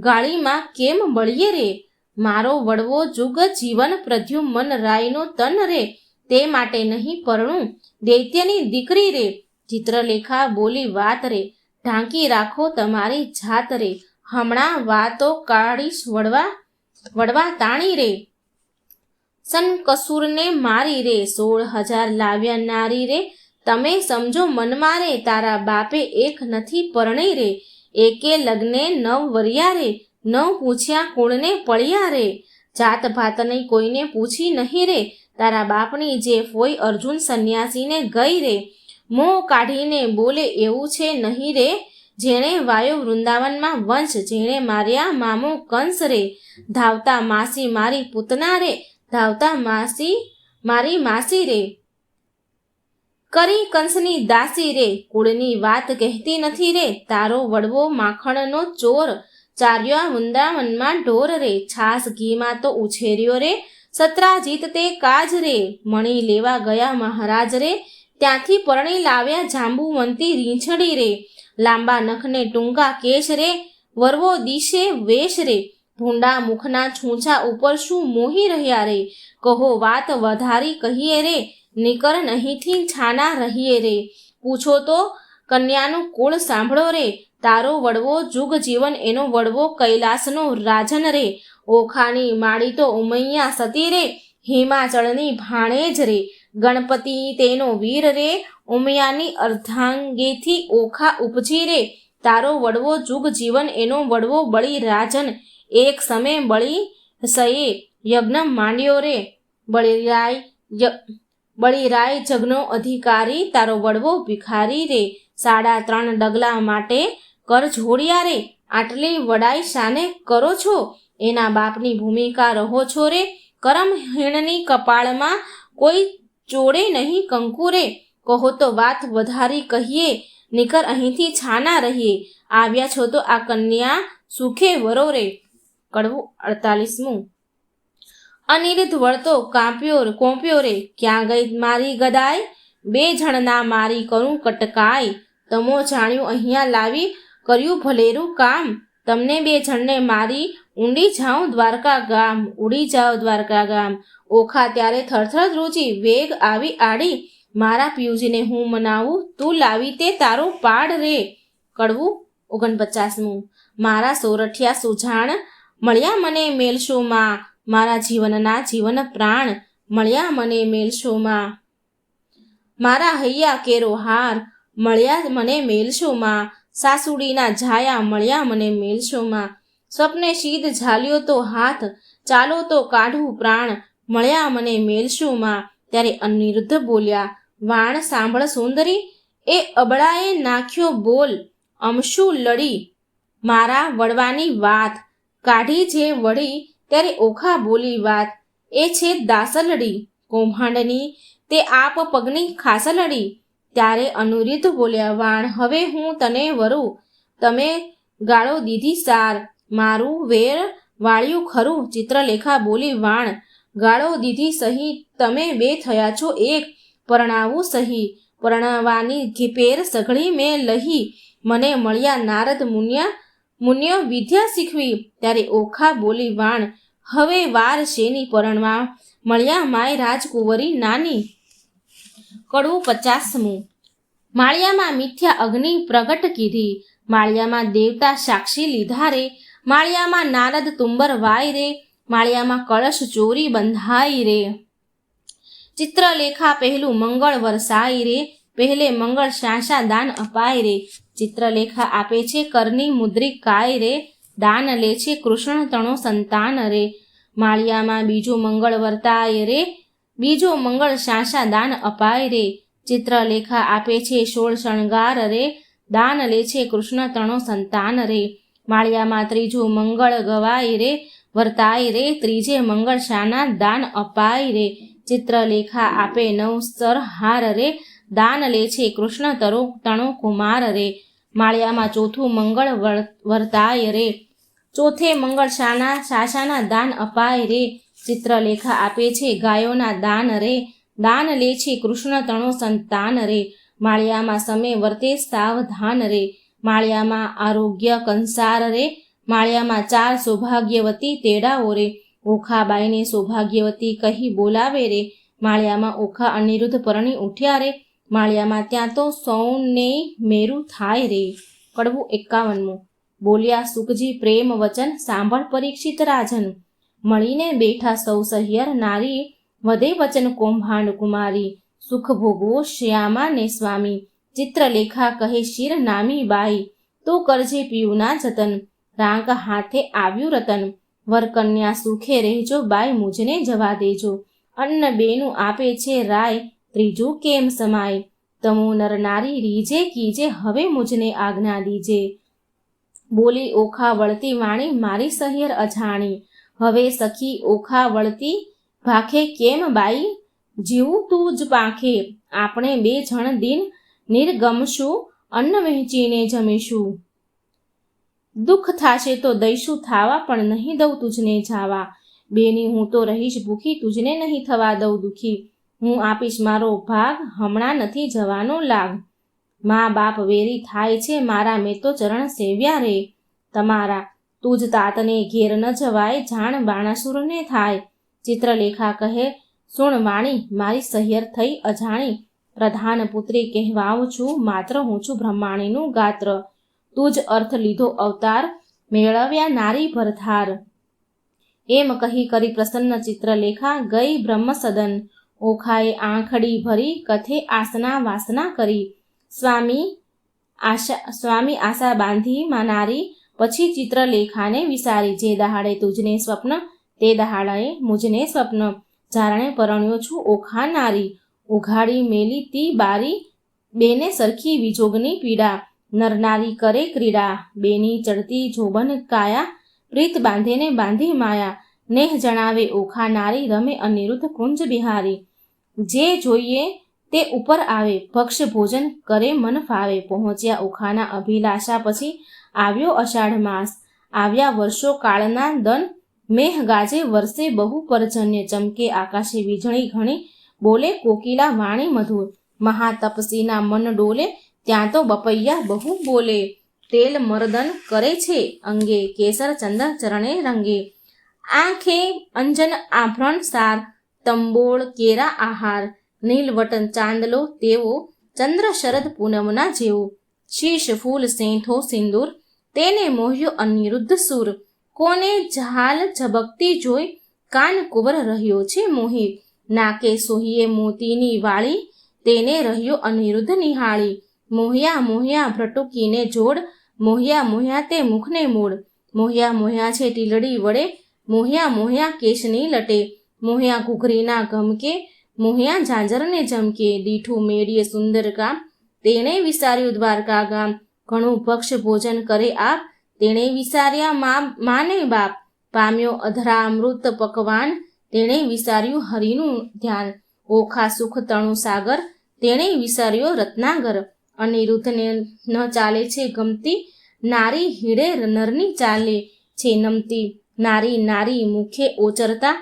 ગાળીમાં કેમ બળીએ રે. મારો વડવો જુગ જીવન પ્રદ્યુમન રાયનો તન રે, તે માટે નહીં પરણું દૈત્યની દીકરી રે. ચિત્રલેખા બોલી, વાત રે, ઢાંકી રાખો તમારી જાત રે. હમણાં વાતો કાઢીશ વડવા તાણી રે. સનકસુરને મારી રે, 16,000 લાવ્યા નારી રે. તમે સમજો મનમાં રે, તારા બાપે એક નથી પરણી રે. એકે લગ્ને 9 વર્યા રે, 9 પૂછ્યા કુળને પળ્યા રે. જાત ભાતની કોઈને પૂછી નહીં રે, તારા બાપની જે ફોઈ અર્જુન સંન્યાસીને ગઈ રે. મોં કાઢીને બોલે એવું છે નહીં રે, જેણે વાયો વૃંદાવનમાં વંશ, જેણે માર્યા મામો કંસ રે. ધાવતા માસી મારી પૂતના રે, ધાવતા માસી મારી માસી રે. કરી કંસની દાસી રે, કુળની વાત કહેતી નથી રે. તારો વડવો માખણનો ચોર, ચાર્યા વૃંદાવનમાં ઢોર રે, છાસ ઘીમાં તો ઉછેર્યો રે, સત્રાજીત તે કાજ રે, મણી લેવા ગયા મહારાજ રે, ત્યાંથી પરણી લાવ્યા જાંબુવંતી રીંછડી રે, લાંબા નખને ટૂંકા કેશ રે, વરવો દિશે વેશ રે, ભૂંડા મુખના છૂંછા ઉપર શું મોહી રહ્યા રે, કહો વાત વધારી કહીએ રે, નીકર નહીંથી છાના રહીએ રે, પૂછો તો કન્યાનું કુળ સાંભળો રે, તારો વડવો જુગ જીવન એનો વડવો કૈલાસનો રાજન રે, ઓખાની માળી તો ઉમૈયા સતી રે, હિમાચળની ભાણેજ રે, ગણપતિ તેનો વીર રે, ઉમિયાની અર્ધાંગેથી ઓખા ઉપજી રે, તારો વડવો જુગ જીવન એનો વડવો બળી રાજન, એક સમય બળી સયે યજ્ઞ માંડ્યો રે, બળીરાય જગનો અધિકારી, તારો વડવો ભિખારી રે, 3.5 ડગલા માટે કર જોડિયા રે, આટલી વડાઈ શાને કરો છો, એના બાપની ભૂમિકા રહો છો રે, કરમ હીણની કપાળમાં કોઈ ચોડે નહીં કંકુ રે, કહો તો વાત વધારી કહીએ, નીકર અહીંથી છાના રહીએ, આવ્યા છો તો આ કન્યા સુખે વરો રે. કડવું 48મું. અનિરુદ્ધ વળતો કોંપ્યો રે, ક્યાં ગઈ મારી ગદાય, 2 જણના મારી કરું કટકાય, તમો જાણ્યું અહીંયા લાવી કર્યું ભલેરું કામ, તમને 2 જણને મારી ઉડી જાઉં દ્વારકા ગામ, ઓખા ત્યારે થરથર ધ્રુજી, વેગ આવી આડી, મારા પિયુજીને હું મનાવું, તું લાવી તે તારો પાડ રે. કડવું 49મું. મારા સોરઠિયા સુજાણ, મળ્યા મને મેલશોમાં, મારા જીવનના જીવન પ્રાણ, મળ્યા મને મેલશોમાં, મારા હૈયા કેરો હાર, મળ્યા મને મેલશોમાં, સાસુડીના જાયા, મળ્યા મને મેલશોમાં, સ્વપ્ને શીદ ઝાલ્યો તો હાથ, ચાલો તો કાઢું પ્રાણ, મળ્યા મને મેલશોમાં. ત્યારે અનિરુદ્ધ બોલ્યા, વાણ સાંભળ સુંદરી, એ અબળાએ નાખ્યો બોલ, અમશું લડી, મારા વડવાની વાત, કાઢી જે વળી, ત્યારે ઓખા બોલી વાત, એ છે દાસલડી, કૌભાંડની તે આપ પગની ખાસલડી. ત્યારે અનિરુદ્ધ બોલ્યા, વાણ હવે હું તને વરું, તમે ગાળો દીધી સાર, મારું વેર વાળ્યું ખરું. ચિત્રલેખા બોલી, વાણ ગાળો દીધી સહી, તમે 2 થયા છો એક, પરણાવું સહી, પરણવાની પેર સઘળી મેં લહી, મને મળ્યા નારદ મુન્ય વિદ્યા શીખવી. ત્યારે ઓખા બોલી, વાણ હવે વાર શેની, પરણવા મળ્યા માય રાજકુંવરી નાની. કડવું 50મું. માળિયામાં મિથ્યા અગ્નિ પ્રગટ કીધી, માળિયામાં દેવતા સાક્ષી લીધા રે, માળિયામાં નારદ તુંબર વાય રે, માળિયામાં કળશ ચોરી બંધાઈ રે. ચિત્રલેખા પહેલું મંગળ વરસાય રે, પહેલે મંગળ શાંશા દાન અપાય રે. ચિત્રલેખા આપે છે કરની મુદ્રિક કાય રે, દાન લે છે કૃષ્ણ તણો સંતાન રે. માળિયામાં બીજું મંગળ વર્તાય રે, બીજો મંગળ શાંશા દાન અપાય રે. ચિત્રલેખા આપે છે 16 શણગાર રે, દાન લે છે કૃષ્ણ તણો સંતાન રે. માળિયામાં ત્રીજું મંગળ ગવાય રે, વર્તાય રે, ત્રીજે મંગળ શાના દાન અપાય રે. ચિત્રલેખા આપે 9 સરહાર રે, દાન લે છે કૃષ્ણ તણો કુમાર રે. માળિયામાં ચોથું મંગળ વર્તાય રે, ચોથે મંગળ શાસાના દાન અપાય રે. ચિત્રલેખા આપે છે ગાયોના દાન રે, દાન લે છે કૃષ્ણ તણો સંતાન રે. માળિયામાં સમે વર્તે સાવધાન રે, માળિયામાં આરોગ્ય કંસાર રે. માળિયામાં 4 સૌભાગ્યવતી તેડાઓ રે, ઓખાબાઈને સૌભાગ્યવતી કહી બોલાવે રે. માળિયામાં ઓખા અનિરુદ્ધ પરણી ઉઠ્યા રે, માળિયામાં ત્યાં તો સૌને મેરું થાય રે. કડવું 51મું. બોલ્યા સુખજી પ્રેમ વચન, સાંભળ પરીક્ષિત રાજન, મળીને બેઠા સૌ સહિયર નારી, વધે વચન કૌભાંડ કુમારી, સુખ ભોગવો શ્યામા ને સ્વામી. ચિત્રલેખા કહે શિર નામી બાઈ, તો કરજે પિયુના જતન, રાંક હાથે આવ્યું રતન, વરકન્યા સુખે રહેજો બાઈ, મુજને જવા દેજો, અન્ન બેનું આપે છે રાય, ત્રીજું કેમ સમાય, તમો નર નારી રીજે કીજે, હવે મુજને આજ્ઞા દીજે. બોલી ઓખા વળતી વાણી, મારી સહિયર અજાણી, હવે સખી ઓખા વળતી ભાખે કેમ બાઈ, જીવું તું જ પાંખે, આપણે 2 જણ દિન નિર્ગમશું, અન્ન વહેંચીને જમીશું. દુઃખ થાશે તો દઈશું થાવા, પણ નહીં દઉં તુજને જાવા. બેની હું તો રહીશ ભૂખી, તુજને નહીં થવા દઉં દુઃખી. હું આપીશ મારો ભાગ, હમણાં નથી જવાનો લાગ. મા બાપ વેરી થાય છે મારા, મેં તો ચરણ સેવ્યા રે તમારા. તુજ તાતને ઘેર ન જવાય, જાણ બાણાસુરને થાય. ચિત્રલેખા કહે, સુણ વાણી, મારી સહિયર થઈ અજાણી. પ્રધાન પુત્રી કહેવાઉં છું, માત્ર હું છું બ્રહ્માણીનું ગાત્ર. તું જ અર્થ લીધો અવતાર, મેળવ્યા નારી ભરથાર. એમ કહી કરી પ્રસન્ન ચિત્રલેખા ગઈ બ્રહ્મસદન. ઓખાએ આંખડી ભરી, કથે આસના વાસના કરી. સ્વામી આશા બાંધી નારી, પછી ચિત્રલેખાને વિસારી. જે દહાડે તુજને સ્વપ્ન, તે દહાડે મુજને સ્વપ્ન. જારણે પરણ્યો છું ઓખા નારી, ઉઘાડી મેલી તી બારી. બેને સરખી વિજોગની પીડા, નરનારી કરે ક્રીડા. બેની ચડતી જોબન કાયા, પ્રીત બાંધેને બાંધી માયા. નેહ જણાવે ઓખા નારી, રમે અનિરુદ્ધ કુંજ બિહારી. જે જોઈએ તે ઉપર આવે, ભક્ષ્ય ભોજન કરે મન ફાવે. પહોંચ્યા ઓખાના અભિલાષા, પછી આવ્યો અષાઢ માસ. આવ્યા વર્ષો કાળના દન, મેહ ગાજે વરસે બહુ પરજન્ય. ચમકે આકાશે વીજળી ઘણી, બોલે કોકિલા વાણી મધુર. મહાતપસીના મન ડોલે, ત્યાં તો બપૈયા બહુ બોલે. તેલ મર્દન કરે છે અંગે, કેસર ચંદન ચરણે રંગે. આંખે અંજન આભરણ સાર, તંબોળ કેરા આહાર. નીલવટન ચાંદલો તેવો, ચંદ્ર શરદ પૂનમના જેવો. શીશ ફૂલ સેંથો સિંદૂર, તેને મોહ્યો અનિરુદ્ધ સુર. કોને ઝાલ ઝબકતી જોઈ, કાન કુંવર રહ્યો છે મોહી. નાકે સોહીએ મોતીની વાળી, તેને રહ્યો અનિરુદ્ધ નિહાળી. મોહ્યા મોહ્યા ભ્રટુકીને જોડ, મોહ્યા મોહ્યા તે મુખને મૂળ. મોહ્યા મોહ્યા છે ટીલડી વડે, મોહ્યા મોહ્યા કેશની લટે. મોહ્યા ઘૂઘરીના ગમકે, મોહ્યા ઝાંઝરને જમકે. દીઠું મેળીએ સુંદર કામ, તેણે વિસાર્યું દ્વારકા ગામ. ઘણું ભક્ષ ભોજન કરે આપ, તેણે વિસાર્યા માને બાપ. પામ્યો અધરામૃત પકવાન, તેણે વિસાર્યું હરિનું ધ્યાન. ઓખા સુખ તણુ સાગર, તેણે વિસાર્યો રત્નાગર. અનિરુદ્ધને ન ચાલે છે ગમતી, નારી હીડે નરની ચાલે છે નમતી. નારી નારી મુખે ઓચરતા,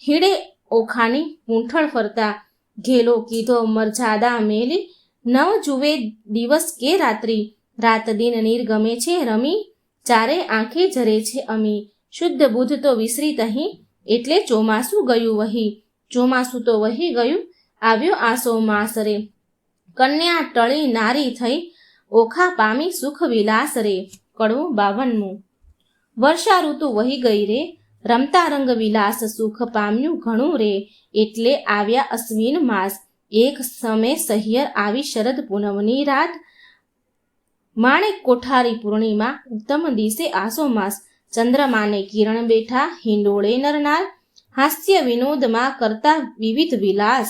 હીડે ઓખાની પૂંઠળ ફરતા. ઘેલો કીધો મરજાદા મેલી, નવ જુએ દિવસ કે રાત્રિ. રાત દિન નિર્ગમે છે રમી, ચારે આંખે જરે છે અમી. શુદ્ધ બુદ્ધ તો વિસરી તહીં, એટલે ચોમાસું ગયું વહી. ચોમાસું તો વહી ગયું, આવ્યો આસો માસ રે. કન્યા ટળી નારી થઈ, ઓખા પામી સુખ વિલાસ રે. કડવું 52. વર્ષા ઋતુ વહી ગઈ રે, રમતા રંગ વિલાસ સુખ પામ્યું ઘણું રે. એટલે આવ્યા અશ્વિન માસ, એક સમે સહિયર આવી શરદ પૂનમની રાત. માણેક કોઠારી પૂર્ણિમા, ઉત્તમ દિશે આસો માસ. ચંદ્રમાને કિરણ બેઠા, હિંડોળે નરનાર. હાસ્ય વિનોદમાં કરતા વિવિધ વિલાસ.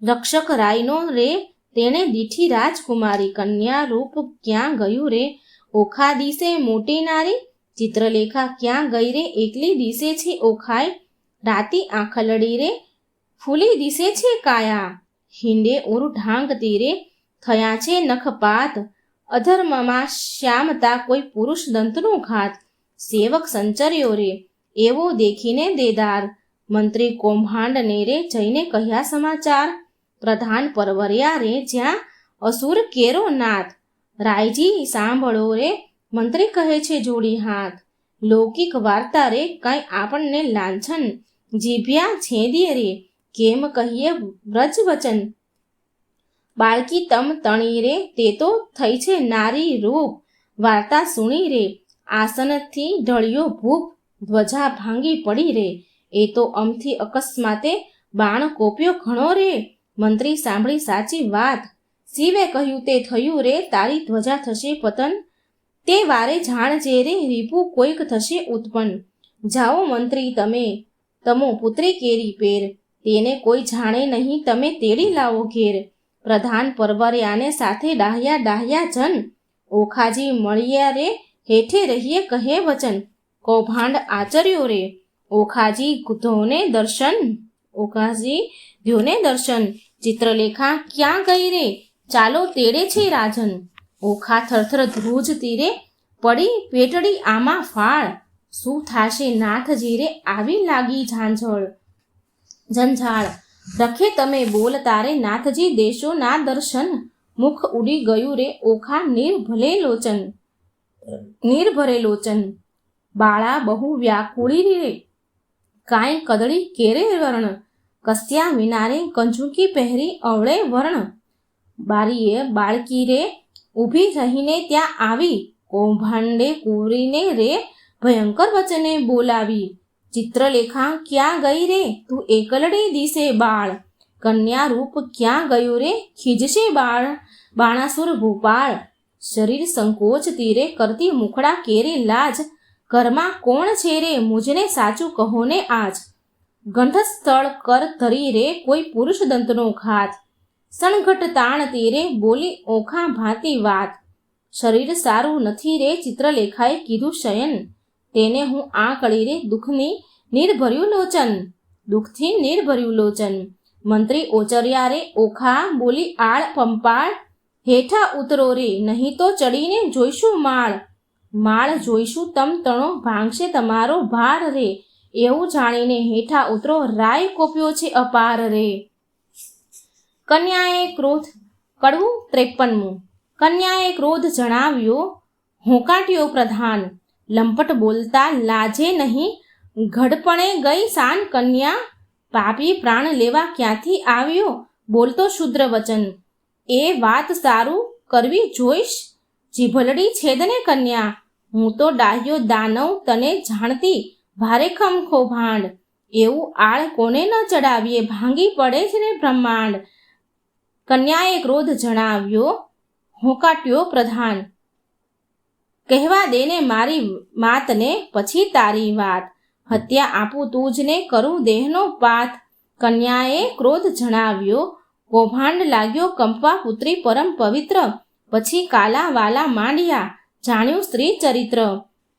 રક્ષક રાયનો રે, તેણે દીઠી રાજકુમારી. કન્યા રૂપ ક્યાં ગયું રે, ઓખા દિશે મોટી નારી. ચિત્રલેખા ક્યાં ગઈ રે, એકલી દિશે છે ઓખાય. રાતી આંખલડી રે, ફૂલી દિશે છે કાયા. હિંડે ઉર ઢાંગતી રે, થયા છે નખપાત. અધર્મમાં શ્યામતા, કોઈ પુરુષ દંતનો ઘાત. સેવક સંચર્યો રે, એવો દેખીને દેદાર. મંત્રી કૌભાંડને રે, જઈને કહ્યા સમાચાર. પ્રધાન પરવર્યા રે, જ્યાં અસુર કેરો નાથ. રાયજી સાંભળો રે, મંત્રી કહે છે જોડી હાથ. લૌકિક વાર્તા રે, કાંઈ આપણને લાંછન. જીભ્યા છેદીએ રે, કેમ કહીએ વ્રજ વચન. બાળકી તમ તણી રે, તે તો થઈ છે નારી રૂપ. વાર્તા સુણી રે, આસનથી ઢળ્યો ભૂપ. ધ્વજા ભાંગી પડી રે, એ તો અમથી અકસ્માતે બાણ કોપ્યો ઘણો રે. મંત્રી સાંભળી સાચી વાત, શિવે કહ્યું તે થયું રે. તારી ધ્વજા થશે પતન, તે વારે જાણજે રે. રીપુ કોઈક થશે ઉત્પન્ન. જાઓ મંત્રી તમો પુત્રી કેરી પેર. તેને કોઈ જાણે નહીં, તમે તેડી લાવો ઘેર. પ્રધાન પરવર્યાને સાથે ડાહ્યા જન. ઓખાજી મળ્યા રે, હેઠે રહીએ કહે વચન. કૌભાંડ આચર્યો રે, ઓખાજી ધ્યોને દર્શન. ચિત્રલેખા ક્યાં ગઈ રે, ચાલો તેડે છે રાજન. ઓખા થરથર ધ્રુજતી રે, પડી પેટડી આમાં ફાળ, શું થાશે નાથજી રે આવી લાગી ઝંઝાળ. રખે તમે બોલ તારે નાથજી દેશો ના દર્શન, મુખ ઉડી ગયું રે ઓખા નિર્ભરે લોચન. બાળા બહુ વ્યાકુળી રે કાંઈ કદળી કેરે વર્ણ, કસ્યા વિનારે કંજુકી પહેરી અવળે વર્ણ. બારીએ બાળકી રે ઊભી રહીને ત્યાં આવી, કૌભાંડે કૂરીને રે ભયંકર વચને બોલાવી. ચિત્રલેખા ક્યાં ગઈ રે તું એકલડી દિશે બાળ, કન્યા રૂપ ક્યાં ગયું રે ખીજશે બાણાસુર ભૂપાળ. શરીર સંકોચ તીરે કરતી મુખડા કેરે લાજ, ઘરમાં કોણ છે રે મુજને સાચું કહો ને આજ. ગંઠસ્થળ કર ધરી રે કોઈ પુરુષ દંતનો ઘાત, સણઘટ તાણ તીરે બોલી ઓખા ભાતી વાત. શરીર સારું નથી રે ચિત્રલેખાએ કીધું શયન, તેને હું આ કળી રે દુઃખથી નિર્ભર્યું લોચન. મંત્રી ઓચર્યા રે ઓખા બોલી આળ પંપાળ, હેઠા ઉતરો રે નહીં તો ચડીને જોઈશું માળ જોઈશું તમ તણો ભાંગશે તમારો ભાર રે, એવું જાણીને હેઠા ઉતરો રાય કોપ્યો છે અપાર રે. કન્યાએ ક્રોધ કડવું 53. કન્યાએ ક્રોધ જણાવ્યો હોંકાટ્યો પ્રધાન, લંપટ બોલતા લાજે નહીં ઘડપણે ગઈ શાન કન્યા. પાપી પ્રાણ લેવા ક્યાંથી આવ્યો બોલતો શુદ્ર વચન, એ વાત સારું કરવી જોઈશ જીભલડી છેદને કન્યા. હું તો ડાહ્યો દાનવ તને જાણતી ભારે ખમખો ભાંડ, એવું આળ કોને ન ચડાવીએ ભાંગી પડે છે ને બ્રહ્માંડ. કન્યાએ ક્રોધ જણાવ્યો હોંકાટ્યો પ્રધાન, કહેવા દેને મારી માતને પછી તારી વાત, હત્યા આપું તુજને કરું દેહનો પાત. કન્યાએ ક્રોધ જણાવ્યો કૌભાંડ લાગ્યો કંપવા પુત્રી પરમ પવિત્ર, પછી કાલા વાલા માંડ્યા જાણ્યું સ્ત્રી ચરિત્ર.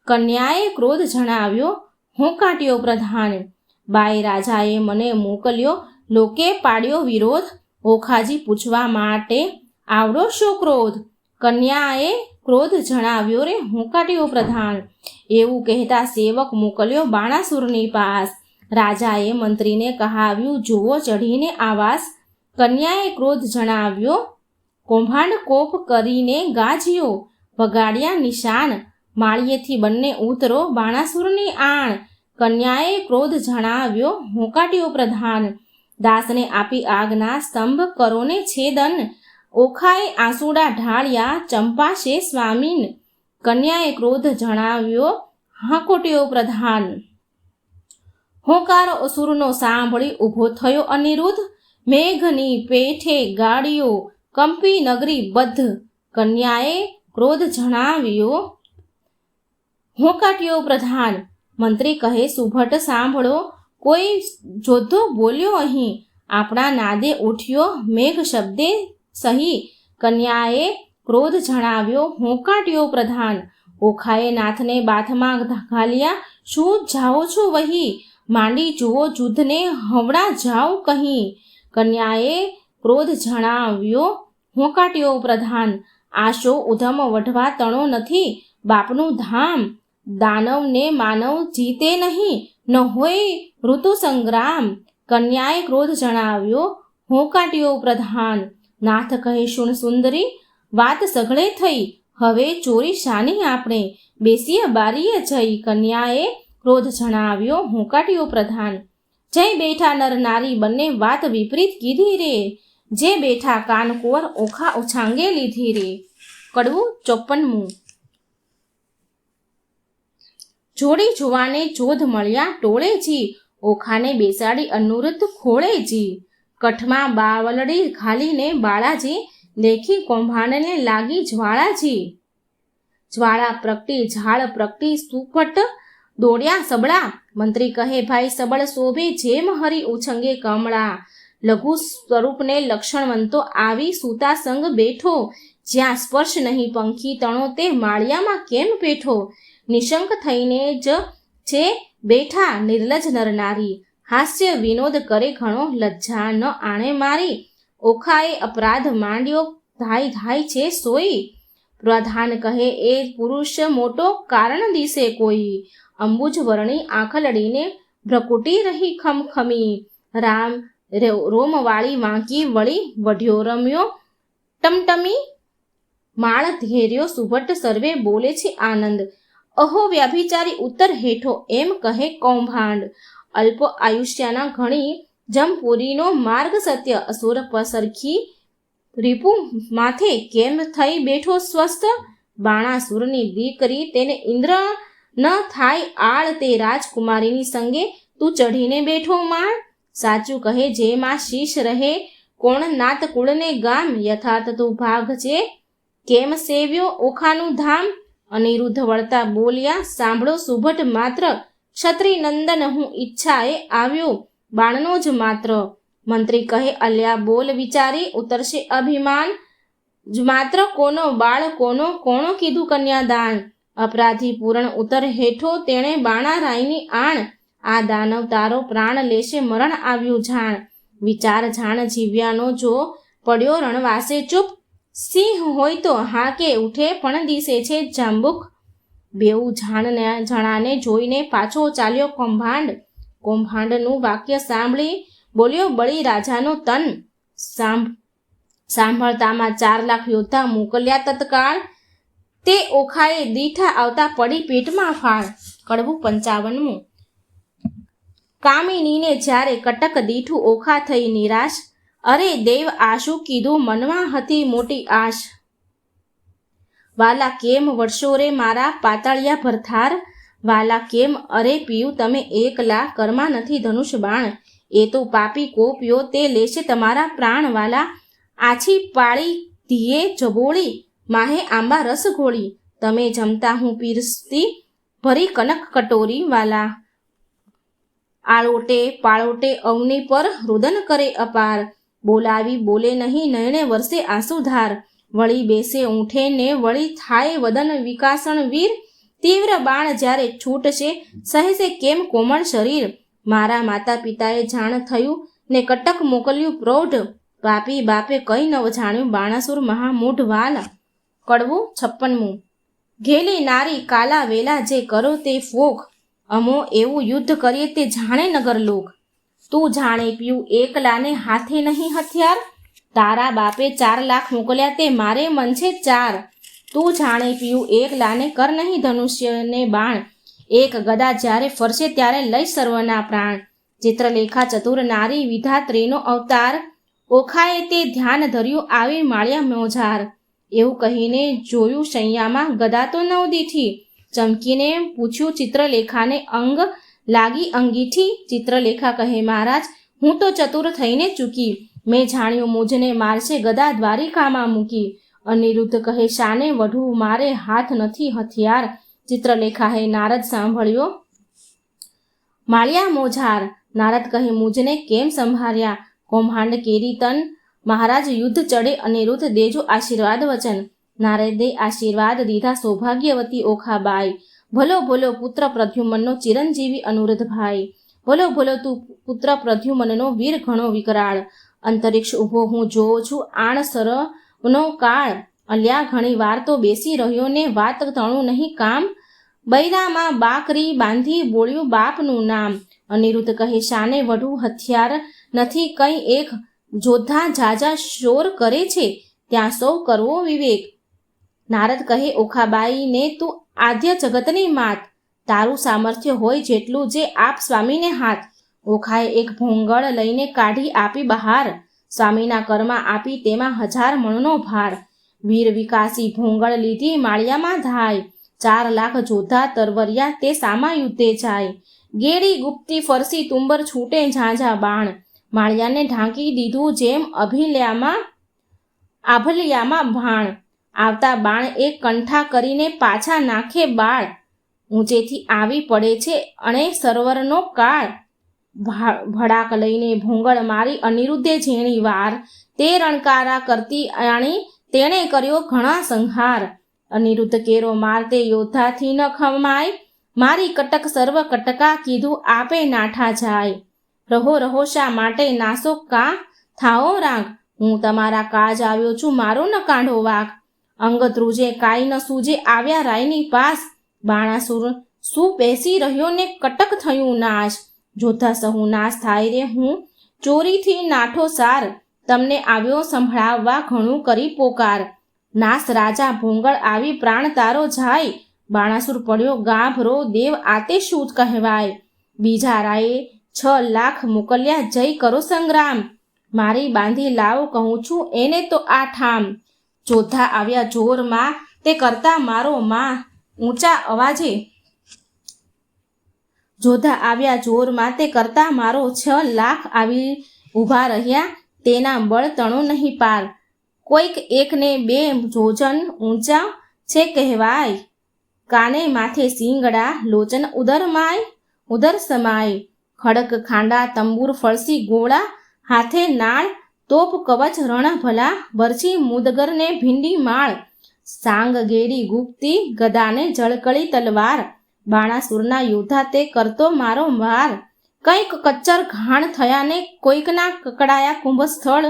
કન્યાએ ક્રોધ જણાવ્યો હોંકાટ્યો પ્રધાન, બાઈ રાજાએ મને મોકલ્યો લોકે પાડ્યો વિરોધ, ઓખાજી પૂછવા માટે આવડો શો ક્રોધ. કન્યાએ ક્રોધ જણાવ્યો રે હોંકાટ્યો પ્રધાન, એવું કહેતા સેવક મોકલ્યો બાણાસુરની પાસ. રાજાએ મંત્રીને કહાવ્યું જુઓ ચઢીને આવાસ. કન્યાએ ક્રોધ જણાવ્યો કૌભાંડ કોપ કરીને ગાજ્યો, વગાડ્યા નિશાન માળિયેથી બંને ઉતરો બાણાસુરની આણ. કન્યાએ ક્રોધ જણાવ્યો હોંકાટ્યો પ્રધાન, દાસને આપી આગના સ્તંભ કરોને છેદન, ઓખાએ આંસુડા ઢાળ્યા ચંપાશે સ્વામીન. કન્યાએ ક્રોધ જણાવ્યો હાંકોટ્યો પ્રધાન, હોંકારો અસુરનો સાંભળી ઊભો થયો અનિરુદ્ધ, મેઘની પેઠે ગાડીઓ કંપી નગરી બદ્ધ. કન્યાએ ક્રોધ જણાવ્યો હોંકાટ્યો પ્રધાન, મંત્રી કહે સુભટ સાંભળો કોઈ જોધો બોલ્યો અહીં, આપણા નાદે ઉઠ્યો મેઘ શબ્દે સહી. કન્યાએ ક્રોધ જણાવ્યો હોંકાટ્યો પ્રધાન, ઓખાએ નાથને બાથમાં ઘાલ્યા શું જાઓ છો વહી, માંડી જુઓ જુદ્ધને હવડા જાઓ કહી. કન્યાએ ક્રોધ જણાવ્યો હોંકાટ્યો પ્રધાન, આશો ઉધમ વઢવા તણો નથી બાપનું ધામ, દાનવને માનવ જીતે નહીં ન હોય ઋતુ સંગ્રામ. કન્યાએ ક્રોધ જણાવ્યો હોંકાટ્યો પ્રધાન, નાથ કહે શુણ સુંદરી વાત સઘળે થઈ, હવે ચોરી શાની આપણે બેસીએ બારીએ જઈ. કન્યાએ ક્રોધ જણાવ્યો હોંકાટ્યો પ્રધાન, જય બેઠા નર નારી બંને વાત વિપરીત કીધી રે, જે બેઠા કાનકુંવર ઓખા ઉછાંગે લીધી રે. કડવું 54. જોડી જુવાને જોધ મળ્યા ટોળેજી, ઓખાને બેસાડી અનુરુદ્ધ ખોળેજી. કઠમાં બાવલડી ઘાલીને બાળાજી, દેખી કૌભાંડને લાગી જ્વાળાજી. જ્વાળા પ્રગટી ઝાડ પ્રગટી સુપટ દોડ્યા સબળા, મંત્રી કહે ભાઈ સબળ શોભે જેમ હરી ઉછંગે કમળા. લઘુ સ્વરૂપને લક્ષણવંતો આવી સૂતા સંગ બેઠો, જ્યાં સ્પર્શ નહીં પંખી તણો તે માળિયામાં કેમ પેઠો. નિશંક થઈને જ છે બેઠા નિર્લજ નરનારી, હાસ્ય વિનોદ કરે ઘણો લજ્જા ન આણે મારી. ઓખાએ અપરાધ માંડ્યો ધાય ધાય છે સોઈ, પ્રધાન કહે, એ પુરુષ મોટો કારણ દિશે કોઈ, અંબુજ વર્ણી આંખલડીને ભ્રકુટી રહી ખમખમી, રામ રોમવાળી વાંકી વળી વઢ્યો રમ્યો ટમટમી, માળ ઘેર્યો સુભટ સર્વે બોલે છે આનંદ, અહો વ્યાભિચારી ઉત્તર હેઠો એમ કહે કૌભાંડ, અલ્પ આયુષ્યના ઘણી જમપુરીનો માર્ગ સત્ય, અસુર સરખી રીપુ માથે કેમ થઈ બેઠો સ્વસ્થ, બાણાસુરની દીકરી તેને ઇન્દ્ર ન થાય આળ, તે રાજકુમારીની સંગે તું ચઢીને બેઠો માણ, સાચું કહે જેમાં શીશ રહે કોણ નાત કુળને ગામ, યથાર્થ તું ભાગ છે કેમ સેવ્યો ઓખાનું ધામ, અનિરુદ્ધ વળતા બોલ્યા સાંભળો સુભટ માત્ર, ક્ષત્રિ નંદન હું ઈચ્છાએ આવ્યો બાણનો જ માત્ર, મંત્રી કહે અલ્યા બોલ વિચારી ઉતરશે અભિમાન, જ માત્ર કોનો બાળ કોણો કીધું કન્યાદાન, અપરાધી પૂરણ ઉતર હેઠો તેણે બાણા રાયની આણ, આ દાનવ તારો પ્રાણ લેશે મરણ આવ્યું જાણ, વિચાર જાણ જીવ્યાનો જો પડ્યો રણવાસે ચૂપ, સિંહ હોય તો હાકે ઉઠે પણ દિશે છે જાંબુક, બેઉ જણાને જોઈને પાછો ચાલ્યો કૌભાંડનું વાક્ય સાંભળી બોલ્યો બળી રાજાનો તન, સાંભળતામાં 4 લાખ યોદ્ધા મોકલ્યા તત્કાળ, તે ઓખાએ દીઠા આવતા પડી પેટમાં ફાળ, કડવું 55મું. કામિનીને જ્યારે કટક દીઠું ઓખા થઈ નિરાશ, અરે દેવ આશુ કીધું મનમાં હતી મોટી આશ, વાલા કેમ વળશો રે મારા પાતાળિયા ભરથાર, વાલા કેમ અરે પિયું તમે એકલા, કરમાં નથી ધનુષ બાણ, એ તો પાપી કોપ્યો તે લેશે તમારા પ્રાણ, વાલા આછી પાળી ધીએ જબોળી, માહે આંબા રસ ઘોળી, તમે જમતા હું પીરસતી ભરી કનક કટોરી, વાલા આળોટે પાળોટે અવની પર રુદન કરે અપાર, બોલાવી બોલે નહીં નયણે વરસે આંસુધાર, વળી બેસે ઊંઠે ને વળી થાય વદન વિકાસણ વીર, તીવ્ર બાણ જ્યારે છૂટશે સહેશે કેમ કોમળ શરીર, મારા માતા પિતાએ જાણ થયું ને કટક મોકલ્યું પ્રૌઢ, પાપી બાપે કઈ ન જાણ્યું બાણાસુર મહામૂઢ વાલ, કડવું 56મું. ઘેલી નારી કાલા વેલા જે કરો તે ફોક, અમો એવું યુદ્ધ કરીએ તે જાણે નગર લોક, તું જાણે પીયું એકલાને હાથે નહીં હથિયાર, તારા બાપે 4 લાખ મોકલ્યા તે મારે મન છે 4, તું જાણે પીયું એકલાને કર નહીં ધનુષ્યને બાણ, એક ગદા જ્યારે ફરશે ત્યારે લઈ સર્વના પ્રાણ, ચિત્રલેખા ચતુર નારી વિધાત્રીનો અવતાર, ઓખાએ તે ધ્યાન ધર્યું આવી માળ્યા મોજાર, એવું કહીને જોયું શૈયામાં ગદા તો નવ દીઠી, ચમકીને પૂછ્યું ચિત્રલેખાને અંગ લાગી અંગીઠી, ચિત્રલેખા કહે મહારાજ હું તો ચતુર થઈને ચૂકી, મેં જાણ્યું મુજને મારશે ગદા દ્વારિકામાં મૂકી, અનિરુદ્ધ કહે શાને વઢવું મારે હાથ નથી હથિયાર, ચિત્રલેખાએ નારદ સાંભળ્યો માળ્યા મોજાર, નારદ કહે મુજને કેમ સંભાળ્યા, કૌભાંડ કેરી તન, મહારાજ યુદ્ધ ચડે અનિરુદ્ધ દેજો આશીર્વાદ વચન, નારદે આશીર્વાદ દીધા સૌભાગ્યવતી ઓખાબાઈ, ભલો ભલો પુત્ર પ્રદ્યુમનનો ચિરંજીવી અનુરુદ્ધભાઈ, ભલો ભલો તું પુત્ર પ્રદ્યુમનનો વીર ઘણો વિકરાળ, અંતરિક્ષ ઊભો હું જોઉં છું આણ સરનો કાળ, અલ્યા ઘણી વાર તો બેસી રહ્યો ને વાત તણું નહીં કામ, બૈરામાં બાકરી બાંધી બોલ્યું બાપનું નામ, અનિરુદ્ધ કહે શાને વઢું હથિયાર નથી કંઈ એક, જોધા જાજા શોર કરે છે ત્યાં સૌ કરવો વિવેક, નારદ કહે ઓખાબાઈને તું આદ્ય જગતની માત, તારું સામર્થ્ય હોય જેટલું જે આપ સ્વામીને હાથ, ઓખાએ એક ભોંગળ લઈને કાઢી આપી બહાર, સ્વામીના કરમાં આપી તેમાં 1000 મણનો ભાર, વીર વિકાસી ભોંગળ લીધી માળિયામાં ધાય, 4 લાખ જોધા તરવરિયા તે સામા યુદ્ધે જાય, ગેડી ગુપ્તી ફરસી તુંબર છૂટે ઝાઝા બાણ, માળિયાને ઢાંકી દીધું જેમ આભલિયામાં ભાણ, આવતા બાણ એક કંઠા કરીને પાછા નાખે બાળ, ઊંચેથી આવી પડે છે અણે સરોવરનો કાળ, ભડાક લઈને ભોંગળ મારી અનિરુદ્ધે ઝીણી વાર, તે રણકારા કરતી આણી તેણે કર્યો ઘણા સંહાર, અનિરુદ્ધ કેરો મારતે યોદ્ધાથી ન ખમાય, મારી કટક સર્વ કટકા કીધું આપે નાઠા જાય, રહો રહો શા માટે નાસો કા થાઓ રાગ, હું તમારા કાજ આવ્યો છું મારો ન કાઢો વાગ, અંગ ધ્રુજે કાંઈ ન સૂજે આવ્યા રાયની પાસ, બાણાસુર શું બેસી રહ્યો ને કટક થયું નાશ, જોતા સહુ નાશ થાય રે હું ચોરીથી નાઠો સાર, તમને આવ્યો સંભળાવવા ઘણું કરી પોકાર, નાસ રાજા ભોંગળ આવી પ્રાણ તારો જાય, બાણાસુર પડ્યો ગાભરો દેવ આતે શું કહેવાય, બીજા રાયે 6 લાખ મોકલ્યા જય કરો સંગ્રામ, મારી બાંધી લાવો કહું છું એને તો આ ઠામ, જોધા આવ્યા જોરમાં તે કરતા મારો માં ઊંચા અવાજે, જોધા આવ્યા જોરમાં તે કરતા મારો 6 લાખ આવી ઊભા રહ્યા, તેના બળ તણો નહીં પાર, કોઈક એકને 2 જોજન ઊંચા છે કહેવાય, કાને માથે સિંગડા લોચન ઉદર સમાય, ખડક ખાંડા તંબુર ફળસી ગોળા, હાથે નાળ તોપ કવચ રણ ભલા, બરછી મુદગરને ભીંડી માળ, સાંગ ગેડી ગુપ્તી ગદાને જળકળી તલવાર, બાણાસુરના યોદ્ધા તે કરતો મારો વાર, કંઈક કચ્ચર ઘાણ થયાને કોઈકના કકડાયા કુંભસ્થળ,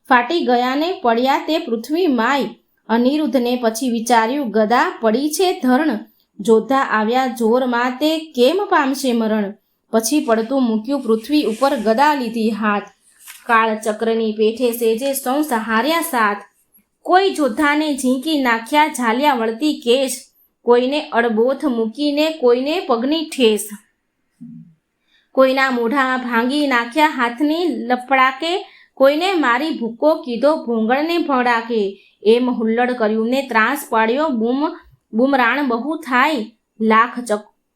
ફાટી ગયાને પડ્યા તે પૃથ્વી માય, અનિરુદ્ધને પછી વિચાર્યું ગદા પડી છે ધરણ, જોધા આવ્યા જોરમાં તે કેમ પામશે મરણ, પછી પડતું મૂક્યું પૃથ્વી ઉપર ગદા લીધી હાથ, કાળચક્રની પેઠે સેજે સૌ સહાર્યા સાથ, કોઈ જોધાને ઝીંકી નાખ્યા ઝાલ્યા વળતી કેશ, કોઈને અડબોથ મૂકીને કોઈને પગની ઠેસ, કોઈના મોઢા ભાંગી નાખ્યા હાથની લપડાકે, કોઈને મારી ભૂકો કીધો ભોંગળને ભડાકે, એમ હુલ્લડ કર્યું ને ત્રાસ પાડ્યો બુમરાણ બહુ થાય, લાખ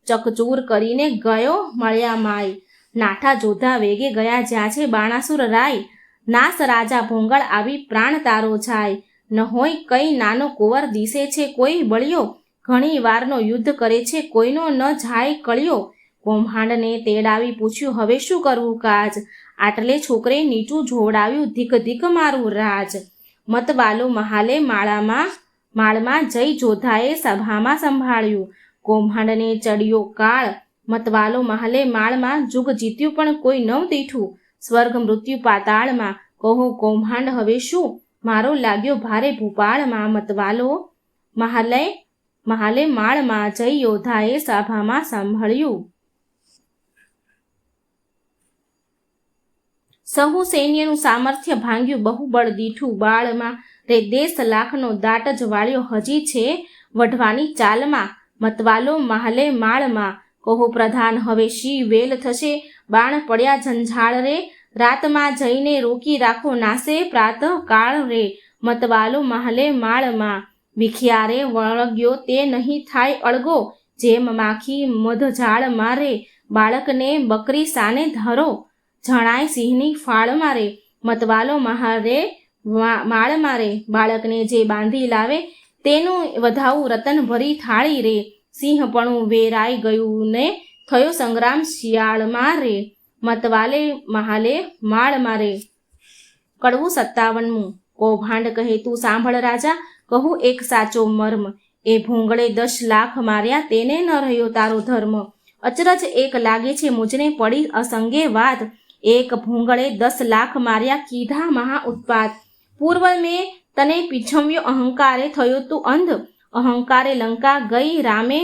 ચકચૂર કરીને ગયો મળ્યા માય, નાઠા જોધા વેગે ગયા જ્યાં છે બાણાસુર રાય, નાસ રાજા ભોંગળ આવી પ્રાણ તારો જાય, ન હોય કઈ નાનો કુંવર દિશે છે કોઈ બળ્યો, ઘણી વારનો યુદ્ધ કરે છે કોઈનો ન જાય કળ્યો, કૌભાંડને તેડાવી પૂછ્યું હવે શું કરવું કાજ, આટલે છોકરે નીચું જોડાવ્યું ધીક ધીક મારું રાજ, મતવાલો મહાલે માળમાં જઈ જોધાએ સભામાં સંભાળ્યું, કૌભાંડને ચડ્યો કાળ, મતવાલો મહાલે માળમાં જુગ જીત્યું પણ કોઈ નવ દીઠું, સ્વર્ગ મૃત્યુ પાતાળમાં કહો કૌભાંડ હવે શું, મારો લાગ્યો ભારે ભૂપાળમાં, મતવાલો મહાલે માળમાં જઈ યોદ્ધાએ સભામાં સાંભળ્યું, સહુ સૈન્યનું સામર્થ્ય ભાંગ્યું બહુબળ દીઠું બાળમાં, રે 10 લાખનો દાટ જ વાળ્યો હજી છે વઢવાની ચાલમાં, મતવાલો મહાલે માળમાં કહો પ્રધાન હવે શી વેલ થશે, બાણ પડ્યા ઝંઝાળ રે, રાતમાં જઈને રોકી રાખો નાસે પ્રાતઃ કાળ રે, મતવાલો મહાલે માળમાં વિખિયારે વળગ્યો તે નહીં થાય અળગો, જેમ માખી મધઝાળ મારે, બાળકને બકરી સાને ધરો, જણાય સિંહની ફાળ મારે, મતવાલો માળ મારે, બાળકને જે બાંધી લાવે તેનું વધાવું રતન ભરી થાળી રે, સિંહપણું વેરાઈ ગયું ને થયો સંગ્રામ શિયાળમાં રે, મતવાલે મહાલે માળ મારે. કડવું 57મું. કૌભાંડ કહે તું સાંભળ રાજા, કહું એક સાચો મર્મ, એ ભોંગળે 10 લાખ માર્યા તેને ન રહ્યો તારો ધર્મ, અચરજ એક લાગે છે મુજને પડી અસંગે વાત, એક ભોંગળે 10 લાખ માર્યા કીધા મહા ઉત્પાત, પૂર્વ મેં તને પીછમ્યો અહંકારે થયો તું અંધ, અહંકારે લંકા ગઈ રામે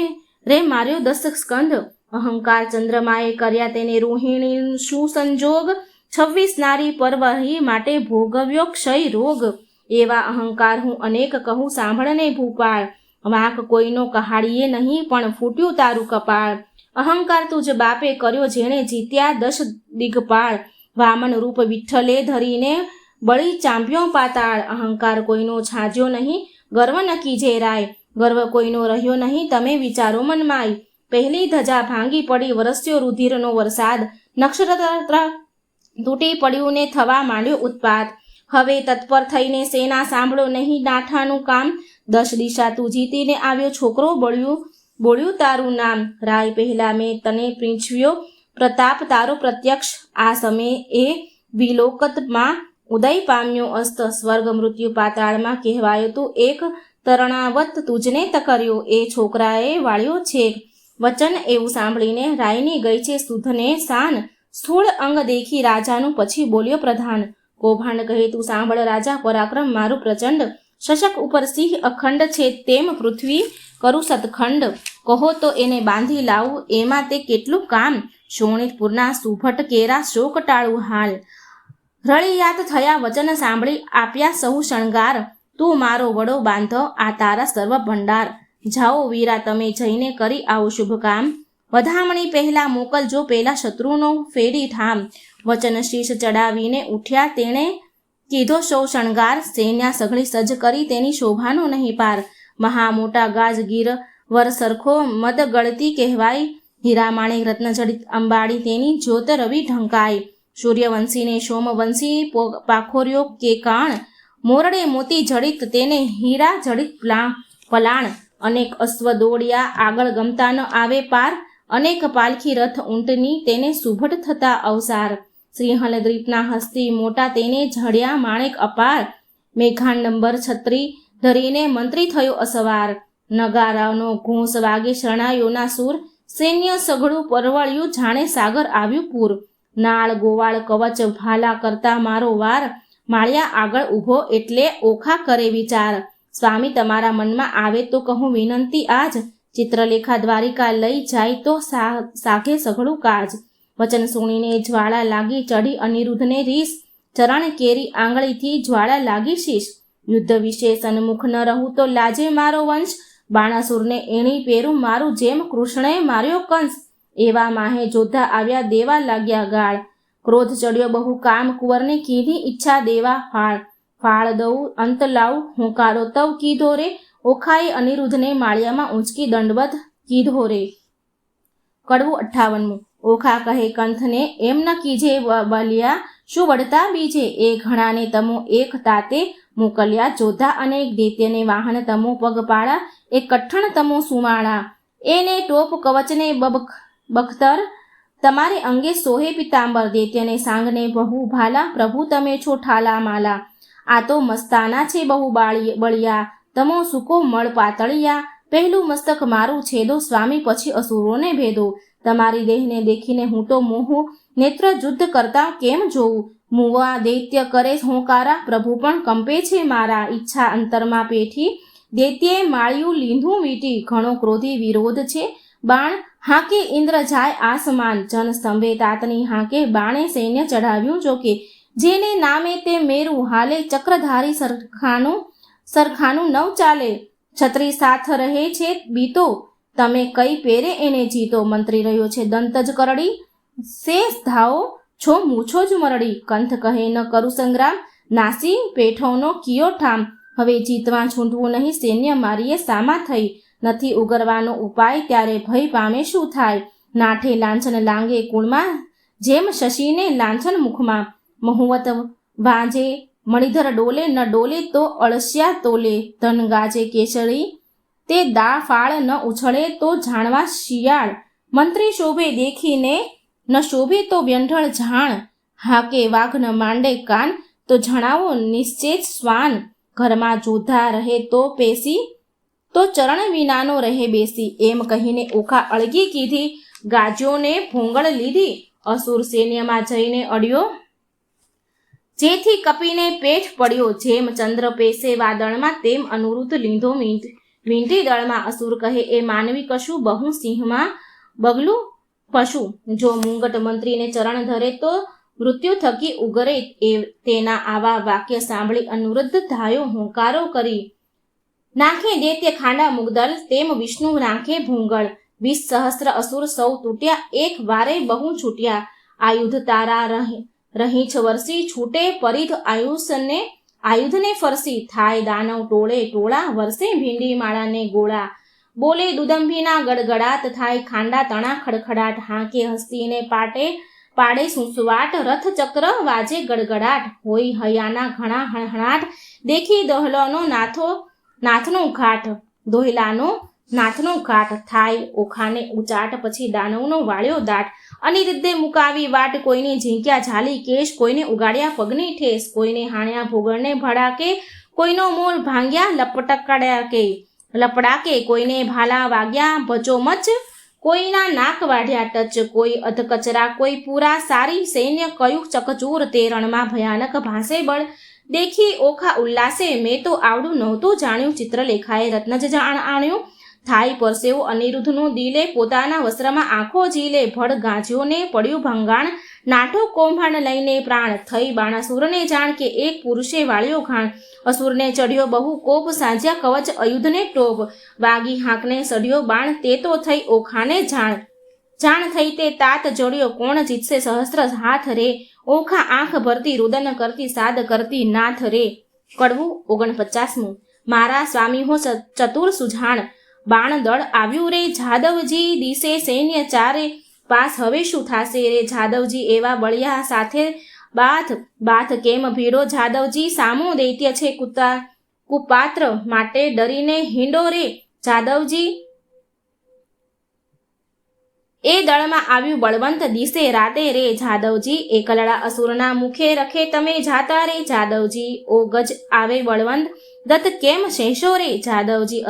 રે માર્યો 10 સ્કંધ, અહંકાર ચંદ્રમાએ કર્યા તેને રોહિણી શું સંજોગ, 26 નારી પરવહી માટે ભોગવ્યો ક્ષય રોગ, એવા અહંકાર હું અનેક કહું સાંભળને ભૂપાળ, વાંક કોઈનો કહાડીએ નહીં પણ ફૂટ્યું તારું કપાળ, અહંકાર તુજ બાપે કર્યો જેણે જીત્યા 10 દિગપાળ, વામન રૂપ વિઠ્ઠલે ધરીને બળી ચાંપ્યો પાતાળ, અહંકાર કોઈનો છાજ્યો નહીં ગર્વ નકી જેરાય, ગર્વ કોઈનો રહ્યો નહીં તમે વિચારો મનમાય, પહેલી ધજા ભાંગી પડી વરસ્યો રુધિરનો વરસાદ, નક્ષત્ર તૂટી પડ્યું ને થવા માંડ્યો ઉત્પાત, હવે તત્પર થઈને સેના સાંભળો નહીં નાઠાનું કામ, 10 દિશા તું જીતીને આવ્યો છોકરો બોલ્યું તારું નામ, રાય પહેલા મેં તને પીંછવ્યો પ્રતાપ તારો પ્રત્યક્ષ, આ સમયે એ વિલોકતમાં ઉદય પામ્યો અસ્ત, સ્વર્ગ મૃત્યુ પાતાળમાં કહેવાયો તું એક તરણાવત તુજને તકર્યો, એ છોકરાએ વાળ્યો છે વચન, એવું સાંભળીને રાયની ગઈ છે સુધને શાન, સ્થૂળ અંગ દેખી રાજાનું પછી બોલ્યો પ્રધાન, કૌભાંડ કહે તું સાંભળ રાજા પરાક્રમ મારું પ્રચંડ, શશક ઉપર સિંહ અખંડ છે, તેમ પૃથ્વી કરું સતખંડ. કહો તો એને બાંધી લાવું, એમાં તે કેટલું કામ. શોણિતપુરના સુભટ કેરા શોક ટાળું હાલ. રળિયાત થયા વચન સાંભળી, આપ્યા સહુ શણગાર. તું મારો વડો બાંધો, આ તારા સર્વ ભંડાર. જાઓ વીરા તમે જઈને કરી આવો શુભ કામ. વધામણી પહેલા મોકલજો પેલા શત્રુનો ફેરી ઠામ. વચન શીશ ચડાવીને ઉઠ્યા તેણે કીધો સૌ શણગાર. સૈન્યા સઘળી સજ્જ કરી તેની શોભાનો નહીં પાર. મહા મોટા ગાજગીર વર સરખો મદ ગળતી કહેવાય. હીરા માણેક રત્નજડિત અંબાડી તેની જ્યોત રવિ ઢંકાય. સૂર્યવંશીને સોમવંશી પાખોર્યો કે કાણ. મોરડે મોતી જડિત તેને હીરા જડિત પલાણ. અનેક અશ્વ દોડ્યા આગળ ગમતા ન આવે પાર. અનેક પાલખી રથ ઊંટની તેને સુભટ થતા અવસાર. શ્રીહલ દ્વીપના હસ્તી મોટા તેને ઝડ્યા માણેક અપાર. મેઘાંડંબર છત્રી ધરીને મંત્રી થયો અસવાર. નગારાનો ઘોષ વાગે શરણાયોના સૂર. સૈન્ય સઘળું પરવળ્યું જાણે સાગર આવ્યું પૂર. નાળ ગોવાળ કવચ ભાલા કરતા મારો વાર. માળિયા આગળ ઊભો એટલે ઓખા કરે વિચાર. સ્વામી તમારા મનમાં આવે તો કહું વિનંતી આજ. ચિત્રલેખા દ્વારિકા લઈ જાય તો સાઘે સઘળું કાજ. વચન સુણીને જ્વાળા લાગી ચઢી અનિરુદ્ધને રીસ. ચરણ કેરી આંગળીથી જ્વાળા લાગી શીશ. યુદ્ધ વિશે સન્મુખ ન રહું તો લાજે મારો વંશ. બાણાસુરને એણી પેરું મારું જેમ કૃષ્ણએ માર્યો કંસ. એવા માહે જોધા આવ્યા દેવા લાગ્યા ગાળ. ક્રોધ ચડ્યો બહુ કામ કુંવરને કીધી ઈચ્છા દેવા ફાળ. ફાળ દઉં અંત લાવું હુંકારો તવ કીધો રે. ઓખાએ અનિરુદ્ધને માળિયામાં ઊંચકી દંડવત કીધો રે. કડવું 58. ઓખા કહે કંથને એમ ન કીજે બલિયા. શું વળતા બીજે એ ઘણાને તમો એક તાતે મોકલ્યા. જોધા અનેક દૈત્યને વાહન તમો પગપાળા. એ કઠણ તમો સુમાળા. એને ટોપ કવચને બખ્તર. તમારે અંગે સોહે પિતાંબર. દૈત્યને સાંગને બહુ ભાલા. પ્રભુ તમે છો ઠાલા માલા. આ તો મસ્તાના છે બહુ બળિયા. તમો સૂકો મળ પાતળિયા. પહેલું મસ્તક મારું છેદો સ્વામી, પછી અસુરોને ભેદો. તમારી દેહને દેખીને હું તો મોહું. નેત્ર યુદ્ધ કરતા કેમ જોઉં. મુવા દૈત્ય કરે હોંકારા. પ્રભુ પણ કંપે છે મારા. ઈચ્છા અંતરમાં પેઠી. દૈત્યે માળ્યું લીંધું વીટી. ઘણો ક્રોધી વિરોધ છે બાણ. હાકે ઇન્દ્ર જાય આસમાન. જન સ્તંભે તાતની હાકે. બાણે સૈન્ય ચઢાવ્યું જોકે. જેને નામે તે મેરું હાલે. ચક્રધારી સરખાનું નવ ચાલે. છત્રી સાથ રહે છે બીતો. તમે કઈ પેરે એને જીતો. મંત્રી રહ્યો છે દંત જ કરડી. શેષ ધાઓ છો મૂછો જ મરડી. કંથ કહે ન કરું સંગ્રામ. નાસી પેઠોનો કિયો ઠામ. હવે જીતવા છૂંટવું નહીં. સૈન્ય મારીએ સામા થઈ. નથી ઉગરવાનો ઉપાય. ત્યારે ભય પામે શું થાય. નાઠે લાંછન લાંગે કુળમાં. જેમ શશીને લાંછન મુખમાં. મહુવત વાંજે મણિધર ડોલે. ન ડોલે તો અળસિયા તોલે. ધન ગાજે કેસરી તે દા ફાળ. ન ઉછળે તો જાણવા શિયાળ. મંત્રી શોભે દેખીને ન શોભે તો વ્યંઢળ જાણ. હાકે વાઘ ન માંડે કાન. તો જણાવો નિશ્ચેત શ્વાન. ઘરમાં જોધા રહે તો પેસી. તો ચરણ વિનાનો રહે બેસી. એમ કહીને ઓખા અળગી કીધી. ગાજોને ભોંગળ લીધી. અસુર સૈન્યમાં જઈને અડ્યો. જેથી કપીને પેઠ પડ્યો. જેમ ચંદ્ર પેસે વાદળમાં. તેમ અનુરુદ્ધ લીંધો વીંટી દળમાં. અસુર કહે એ માનવી કશું. બહુ સિંહમાં બગલું પશુ. જો મુંગટ મંત્રીને ચરણ ધરે તો મૃત્યુ થકી ઉગરે. તેના આવા વાક્ય સાંભળી અનુરુદ્ધ ધાયો હોંકારો કરી. નાખે દૈત્ય ખાંડા મુગદલ. તેમ વિષ્ણુ નાખે ભૂંગળ. 20 સહસ્ત્ર અસુર સૌ તૂટ્યા. એક વારે બહુ છૂટ્યા. આયુધ તારા રહીછ વરસી. છૂટે પરિધ આયુધને ફરસી. થાય દાનવ ટોળે ટોળા. વર્ષે ભીંડી માળાને ગોળા. બોલે દુદંભીના ગડગડાટ. થાય ખાંડા તણા ખડખડાટ. હાંકે હસ્તીને પાડે સુસવાટ. રથ ચક્ર વાજે ગડગડાટ. હોય હૈયાના ઘણા હણહણાટ. દેખી દોહલાનો નાથનો ઘાટ. થાય ઓખાને ઉચાટ. પછી દાનવનો વાળ્યો દાટ. અનિરુદ્ધે મુકાવી વાટ. કોઈને ઝીંક્યા ઝાલી કેશ. કોઈને ઉગાડ્યા પગની ઠેસ. કોઈને હાણ્યા ભોગળને ભડાકે. કોઈનો મોર ભાંગ્યા લપડાકે. કોઈને ભાલા વાગ્યા ભચોમચ. કોઈના નાક વાઢ્યા ટચ. કોઈ અધકચરા કોઈ પૂરા સારી. સૈન્ય કયું ચકચૂર. તે રણમાં ભયાનક ભાસે બળ. દેખી ઓખા ઉલ્લાસે મેં તો આવડું નહોતું જાણ્યું, ચિત્રલેખાએ રત્ન જ આણ્યું. થાય પરસેવો અનિરુદ્ધનું દિલે, પોતાના વસ્ત્રમાં આંખો ઝીલે. ભડ ગાંજ્યોને પડ્યું ભંગાણ, નાઠો કૌભાંડ લઈને પ્રાણ. થઈ બાણાસુરને જાણ કે એક પુરુષે વાળ્યો ઘાણ. અસુરને ચઢ્યો બહુ કોપ, સાંજ્યા કવચ અયુધને ટોપ. વાગી હાંકને સડ્યો બાણ, તે તો થઈ ઓખાને જાણ. જાણ થઈ તે તાત જોડ્યો, કોણ જીતશે સહસ્ત્ર હાથ રે. ઓખા આંખ ભરતી, રુદન કરતી, સાદ કરતી નાથ રે. કડવું 49. મારા સ્વામી હો ચતુર સુજાણ, બાણ દળ આવ્યું રે જાદવજી. દિશે સૈન્ય ચારે પાસ, હવે શું થાશે રે. જાદવજી એવા બળિયા સાથે બાથ કેમ ભીડો. જાદવજી સામો દૈત્ય છે કુપાત્ર, માટે ડરીને હિંડો રે. જાદવજી એ દળમાં આવ્યું બળવંત, દિશે રાતે રે. જાદવજી એકલડા અસુરના મુખે રખે તમે જાતા રે. જાદવજી ઓ ગજ આવે બળવંત, દત્ત કેમ શેષો રે. જાદવજી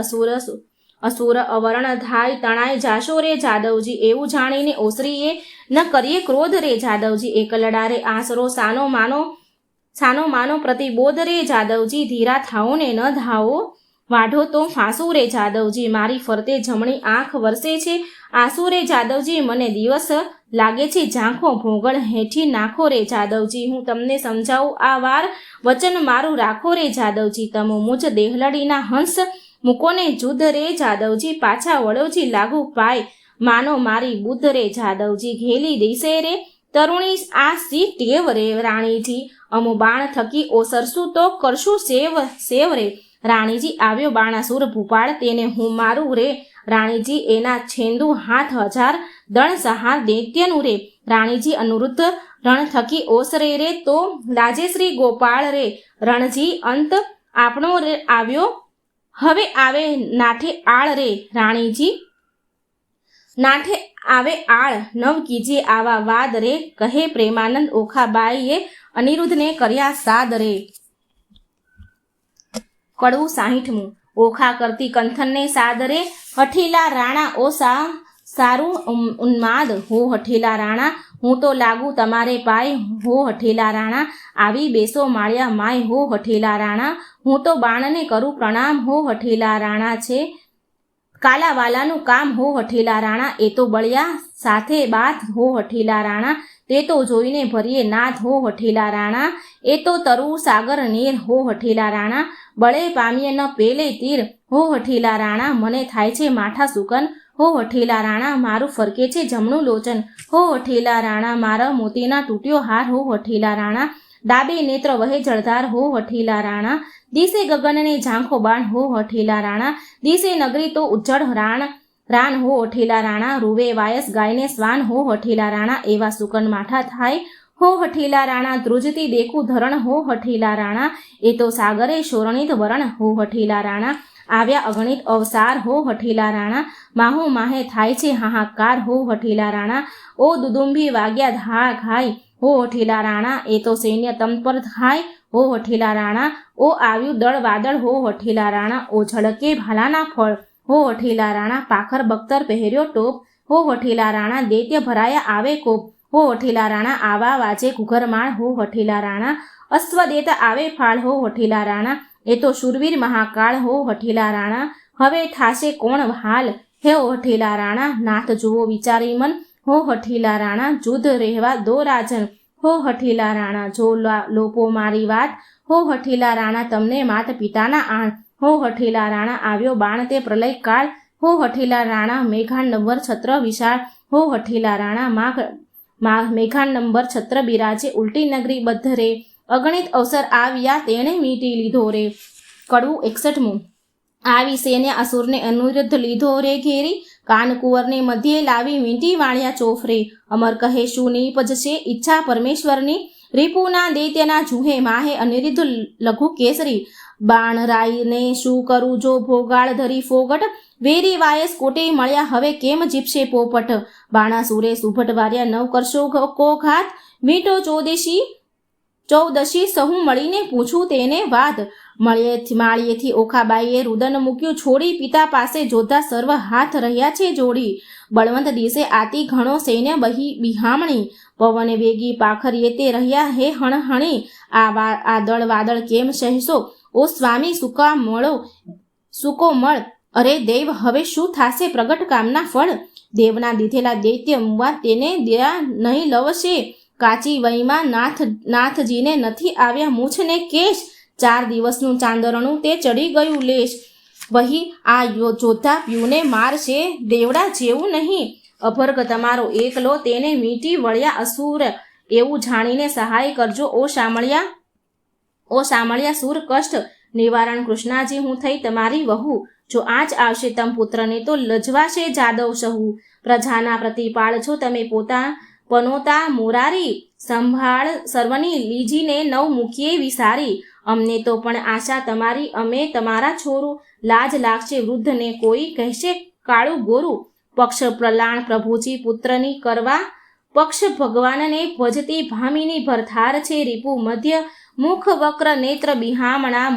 અસુર અવરણ ધાય તણાય જાશો રે. જાદવજી એવું જાણીને ઓસરીએ ન કરીએ ક્રોધ રે. જાદવજી એકલડા રે આશરો સાનો માનો પ્રતિબોધ રે. જાદવજી ધીરા થાઓ ને ન ધાવો, વાઢો તો ફાંસુ રે. જાદવજી મારી ફરતે જમણી આંખ વરસે છે આંસુ રે. જાદવજી મને દિવસ લાગે છે ઝાંખો, ભોગળ હેઠી નાખો રે. જાદવજી હું તમને સમજાવું આ વાર, વચન મારું રાખો રે. જાદવજી તમો મુજ દેહલડીના હંસ, મૂકોને જુદ રે. જાદવજી પાછા વડોજી લાગુ પાય, માનો મારી બુદ્ધ રે. જાદવજી ઘેલી દિશે રે તરુણી આ સી ટેવ રે. રાણીજી અમો બાણ થકી ઓસરશું તો કરશું સેવ રે. રાણીજી આવ્યો બાણાસુર ભૂપાળ, તેને હું મારું રે. રાણીજી એના છેંદુ હાથ 1000 દણ સહાર દૈત્યનું રે. રાણીજી અનુરુદ્ધ રણ થકી ઓસરે રે, તો લાજે શ્રી ગોપાળ રે. રણજી અંત આપણો રે આવ્યો, હવે આવે નાઠે આળ રે. રાણીજી નાઠે આવે આળ, નવ કીજે આવા વાદ રે. કહે પ્રેમાનંદ ઓખાબાઈએ અનિરુદ્ધને કર્યા સાદ રે. કડવું 60. ઓખા કરતી કંથનને સાદરે, હઠીલા રાણા ઓ સારું ઉન્માદ. હો હઠીલા રાણા હું તો લાગુ તમારે પાય. હો હઠીલા રાણા આવી બેસો માળ્યા માય. હો હઠીલા રાણા હું તો બાણને કરું પ્રણામ. હો હઠીલા રાણા છે કાલાવાલાનું કામ. હો હઠીલા રાણા એ તો બળિયા સાથે બાથ. હો હઠીલા રાણા તે તો જોઈને ભરીએ નાથ. હો હઠીલા રાણા એ તો તરુ સાગર નીર. હો હઠીલા રાણા બળે પામીએ ન પેલે તીર. હો હઠીલા રાણા મને થાય છે માઠા સુકન. હો હઠીલા રાણા મારું ફરકે છે જમણું લોચન. હો હઠીલા રાણા મારા મોતીના તૂટ્યો હાર. હો હઠીલા રાણા ડાબે નેત્ર વહે જળધાર. હો હઠીલા રાણા દિશે ગગનને ઝાંખો બાણ. હો હઠીલા રાણા દિશે નગરી તો ઉજ્જળ રાન. હો હઠીલા રાણા રૂવે વાયસ ગાયને સ્વાન. હો હઠીલા રાણા એવા સુકન માઠા થાય. હો હઠીલા રાણા ધ્રુજતી દેખું ધરણ. હો હઠીલા રાણા એ તો સાગરે શોરણિત વરણ. હો હઠીલા રાણા આવ્યા અગણિત અવસાર. હો હઠીલા રાણા માહુ માહે થાય છે હાહાકાર. હો હઠીલા રાણા ઓ દુદુંભી વાગ્યા ધા ઘાય. હો હઠીલા રાણા એ તો સૈન્ય તમ પર થાય. હો હઠીલા રાણા ઓ આવ્યું દળ વાદળ. હો હઠીલા રાણા ઓ ઝળકે ભાલાના ફળ. હો હઠીલા રાણા પાખર બખ્તર પહેર્યો ટોપ. હો હઠીલા રાણા દૈત્ય ભરાયા આવે કોપ. હો હઠીલા રાણા આવા વાજે ઘુઘરમાળ. હો હઠીલા રાણા અશ્વદેત આવે ફાળ. હો હઠીલા રાણા એ તો શૂરવીર મહાકાળ. હો હઠીલા રાણા હવે થાશે કોણ હાલ. હે હઠીલા રાણા નાથ જુઓ વિચારી મન. હો હઠીલા રાણા જુદ રહેવા દો રાજન. હો હઠીલા રાણા જો લોપો મારી વાત. હો હઠીલા રાણા તમને માત પિતાના આણ. હો હઠીલા રાણા આવ્યો બાણ તે પ્રલય કાળ. હો હઠીલા રાણા મેઘાંડંબર છત્ર વિશાળ. હો હઠીલા રાણા મેઘાંડંબર છત્ર બિરાજે ઉલટી નગરી બદ્ધ રે. અગણિત અવસર આવ્યા તેણે મીટી લીધો રે. કડવું 61. આવી સેને અસુરને અનિરુદ્ધ લીધો રે ઘેરી. કાનકુંવરને મધ્યે લાવી વીંટી વાળ્યા ચોફરે. અમર કહે શું નીપજશે ઈચ્છા પરમેશ્વરની. રીપુના દૈત્યના જુહે માહે અનિરુદ્ધ લઘુ કેસરી. બાણરાયને શું કરું જો ભોગાળ ધરી ફોગટ. વેરી વાયસ કોટે મળ્યા હવે કેમ જીપશે પોપટ. બાણાસુરે સુભટ વાર્યા નવ કરશો કો ઘાત. મીઠો ચૌદશી સહુ મળીને પૂછું તેને વાત. માળીએથી ઓખાબાઈએ રુદન મૂક્યું છોડી. પિતા પાસે જોધા સર્વ હાથ રહ્યા છે જોડી. બળવંત દિશે આતી ઘણો સૈન્ય બિહામણી. પવને વેગી પાખરીએ તે રહ્યા હે હણહણી, આ દળ વાદળ કેમ સહેશો, ઓ સ્વામી સુકો મળ, અરે દેવ હવે શું થાશે પ્રગટ કામના ફળ, દેવના દીધેલા દૈત્ય મુવા તેને દયા નહીં લવશે, કાચી વહીમાં નાથજીને નથી આવ્યા મૂછને કેશ, 4 દિવસનું ચાંદરણું તે ચડી ગયું લેશ, વહી આ જોધા પ્યુને મારશે દેવડા જેવું નહીં, અભર્ગ તમારો એકલો તેને મીટી વળ્યા અસુર, એવું જાણીને સહાય કરજો ઓ શામળિયા સુર કષ્ટ નિવારણ, કૃષ્ણાજી હું થઈ તમારી વહુ, જો આજ આવશે તમ પુત્રને તો લજવાશે જાદવ સહુ, પ્રજાના પ્રતિપાળ છો તમે પનોતા મોરારી, સંભાળ સર્વની લીજીને નવ મૂકીએ વિસારી, અમને તો પણ આશા તમારી અમે તમારા છોરું, લાજ લાગશે વૃદ્ધને કોઈ કહેશે કાળું ગોરું, પક્ષ પ્રલાણ પ્રભુજી પુત્રની કરવા, પક્ષ ભગવાનને ભજતી ભામિની ભરથાર છે, રીપુ મધ્ય મુખ વક્ર નેત્ર બિહામણા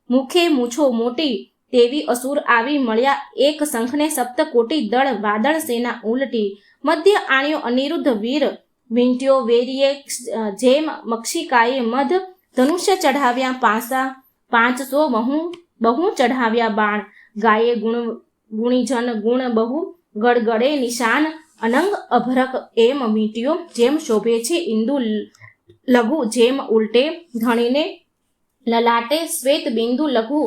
મુખે મૂછો મોટી, તેવી અસુર આવી મળ્યા એક શંખને સપ્તકોટી દળ, વાદળ સેના ઉલટી, મધ્ય આણ્યો અનિરુદ્ધ વીર, વીંટ્યો વેરીએ જેમ મક્ષિકાએ મધ, ધનુષ્ય ચઢાવ્યા 500 બહુ ચઢાવ્યા બાણ, ગાયે ગુણીજન ગુણ બહુ, ગડગડે નિશાન અનંગ અભરક, એમ મીટ્યો જેમ શોભે છે ઇન્દુ લઘુ, જેમ ઉલટે ધણીને લલાટે શ્વેત બિંદુ લઘુ,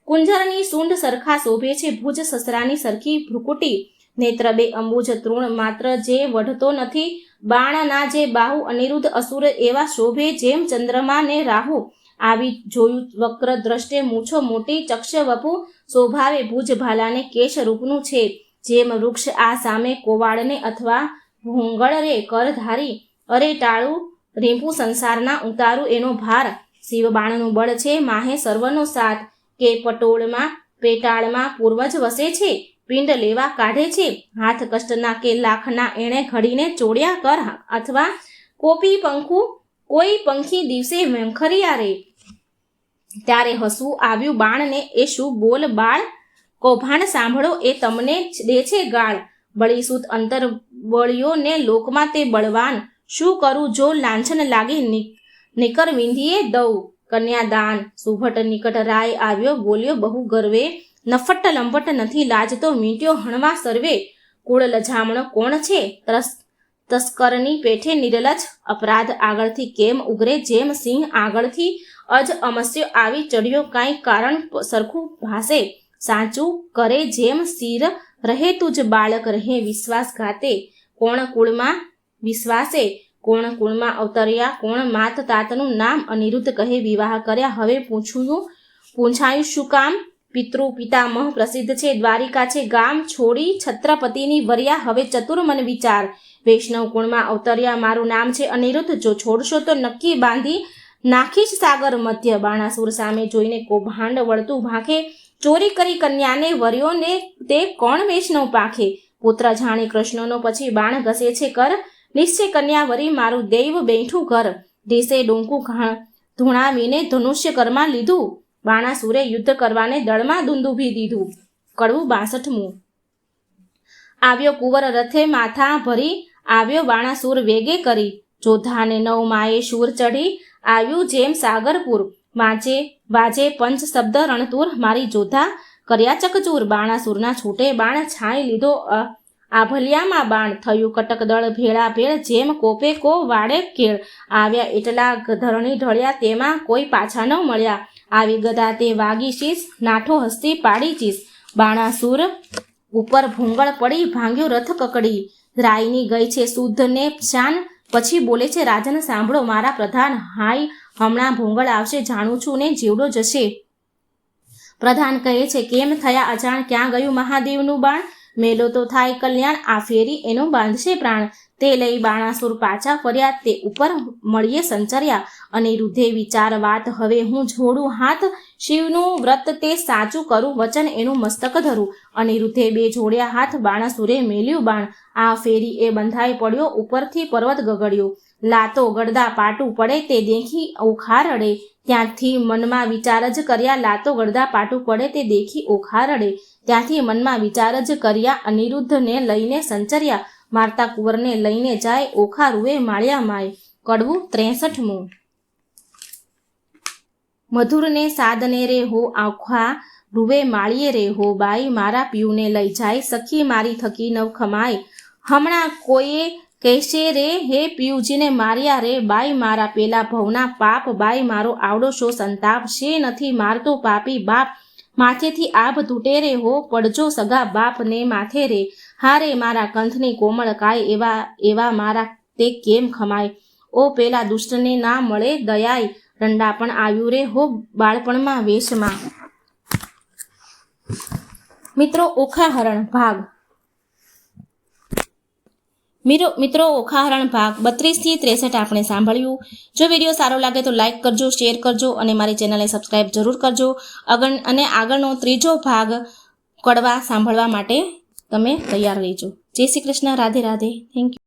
કુંજરની સૂંઢ સરખા શોભે છે ભુજ સસરાની સરખી ભ્રુકુટી, નેત્ર બે અંબુજ તૃણ માત્ર જે વઢતો નથી, બાણના જે બાહુ, અનિરુદ્ધ અસુર એવા શોભે જેમ ચંદ્રમા ને રાહુ, આવી જોયું વક્ર દ્રષ્ટે મૂછો મોટી, ચક્ષ વપુ શોભાવે ભુજ ભાલાને કેશ રૂપનું છે, જેમ વૃક્ષ આ સામે કોવાળને અથવા ભોંગળ રે કરધારી, અરે ટાળું રીંપું સંસારના ઉતારું એનો ભાર, શિવ બાણનું બળ છે માહે સર્વનો સાથ, કે પેટાળમાં પૂર્વજ વસે છે, પિંડ લેવા કાઢે છે, હાથ કષ્ટના કે લાખના એણે ઘડીને ચોડ્યા કર, અથવા કોઈ પંખી દિવસે મેંખરિયા રે, ત્યારે હસવું આવ્યું બાણને એ શું બોલ બાળ, કૌભાંડ સાંભળો એ તમને દે છે ગાળ, બળીસૂત અંતર બળ્યો ને લોકમાં તે બળવાન, શું કરું જો લાંછન લાગે નિકર વિંધીએ દઉં, કન્યાદાન સુભટ નિકટ રાય આવ્યો બોલ્યો બહુ ગર્વે, નફટ લંબટ નથી લાજતો મીટ્યો હણવા સર્વે, કુળ લજામણો કોણ છે તસ્કરની પેઠે નિરલજ, અપરાધ આગળથી કેમ ઉગરે જેમ સિંહ આગળથી, અજ અમસ્યો આવી ચડ્યો કાંઈ કારણ સરખું ભાસે, સાચું કરે જેમ શિર રહે તુજ બાળક રહે વિશ્વાસઘાતે, કોણ કુળમાં વિશ્વાસે, કોણ કુળમાં અવતર્યા, કોણ માત તાતનું નામ, અનિરુદ્ધ કહે વિવાહ કર્યા હવે પૂછાયું શું કામ, પિતૃ પિતામહ પ્રસિદ્ધ છે દ્વારિકા છે ગામ, છોડી છત્રપતિની વર્યા હવે ચતુર્મન વિચાર, વૈષ્ણવ કુળમાં અવતર્યા મારું નામ છે અનિરુદ્ધ, જો છોડશો તો નક્કી બાંધી નાખીશ સાગર મધ્ય, બાણાસુર સામે જોઈને કૌભાંડ વળતું ભાંખે, ચોરી કરી કન્યાને વર્યો ને તે કોણ વૈષ્ણવ પાખે, પુત્ર જાણી કૃષ્ણનો પછી બાણ ઘસે છે કર, નિશ્ચય કન્યા વરી મારું દૈવ બેઠું ઘર, ઢીસે ડોંકું ધૂણાવીને ધનુષ્ય કરમાં લીધું, બાણાસુરે યુદ્ધ કરવાને દળમાં દુંદુભી દીધું. કડવું 62મું. આવ્યો કુંવર રથે માથા ભરી, આવ્યો બાણાસુર વેગે કરી, જોધાને 9 માએ શૂર ચઢી, આવ્યું જેમ સાગરપુર, વાજે પંચ શબ્દ રણતુર, મારી જોધા કર્યા ચકચૂર, બાણાસુરના છૂટે બાણ છાંય લીધો આભલિયામાં બાણ, થયું કટક દળ ભેળા ભેળ જેમ કોપે કો વાડે કેળ, આવ્યા એટલા ધરણી ઢળ્યા તેમાં કોઈ પાછા ન મળ્યા, આવી ગદા તે વાગી શીશ, નાઠો હસ્તી પાડી ચીસ, બાણાસુર ઉપર ભૂંગળ પડી, ભાંગ્યો રથ કકડી, રાયની ગઈ છે શુદ્ધ ને શાન, પછી બોલે છે રાજન સાંભળો મારા પ્રધાન, હાય હમણાં ભૂંગળ આવશે જાણું છું ને જીવડો જશે. પ્રધાન કહે છે કેમ થયા અજાણ, ક્યાં ગયું મહાદેવનું બાણ, મેલો તો થાય કલ્યાણ, આ ફેરી એનો બાંધશે પ્રાણ, તે લઈ બાણાસુર પાછા ફર્યા, તે ઉપર મળીએ સંચર્યા, અનિરુદ્ધે વિચાર વાત હવે હું જોડું હાથ, શિવનું વ્રત તે સાચું કરું, વચન એનું મસ્તક ધરું, અનિરુદ્ધે 2 જોડ્યા હાથ, બાણાસુરે મેલ્યું બાણ, આ ફેરી એ બંધાઈ પડ્યો, ઉપરથી પર્વત ગગડ્યો, લાતો ગડદા પાટું પડે તે દેખી ઓખા રડે, ત્યાંથી મનમાં વિચાર જ કર્યા, લાતો ગડદા પાટું પડે તે દેખી ઓખા રડે, ત્યાંથી મનમાં વિચાર જ કર્યા, અનિરુદ્ધને લઈને સંચર્યા, મારતા કુંવરને લઈને જાય, ઓખા રૂએ માળિયા માય. કડવું 63મું. મધુરને સાદને રે હો, આખા રૂવે માળીએ રે હો. બાઈ મારા પિયુને લઈ જાય, સખી મારી થકી નવ ખમાય. હમણાં કોઈએ કહેશે રે, હે પિયુજીને માર્યા રે. બાઈ મારા પેલા ભવના પાપ, બાઈ મારો આવડો શો સંતાપ. શે નથી મારતો પાપી બાપ, માથેથી આભ તૂટે રે હો. પડજો સગા બાપને માથે રે. હારે મારા કંથની કોમળ કાય, એવા મારા તે કેમ ખમાય. ઓ પેલા દુષ્ટને ના મળે દયાય, રંડા પણ આવ્યું રે હો બાળપણમાં વેશમાં. મિત્રો ઓખાહરણ ભાગ મિત્રો ઓખાહરણ ભાગ 32 થી 63 આપણે સાંભળ્યું. જો વિડીયો સારો લાગે તો લાઇક કરજો, શેર કરજો અને મારી ચેનલને સબસ્ક્રાઇબ જરૂર કરજો. અને આગળનો 3જો ભાગ કડવા સાંભળવા માટે તમે તૈયાર રહેજો. જય શ્રી કૃષ્ણ. રાધે રાધે. Thank you.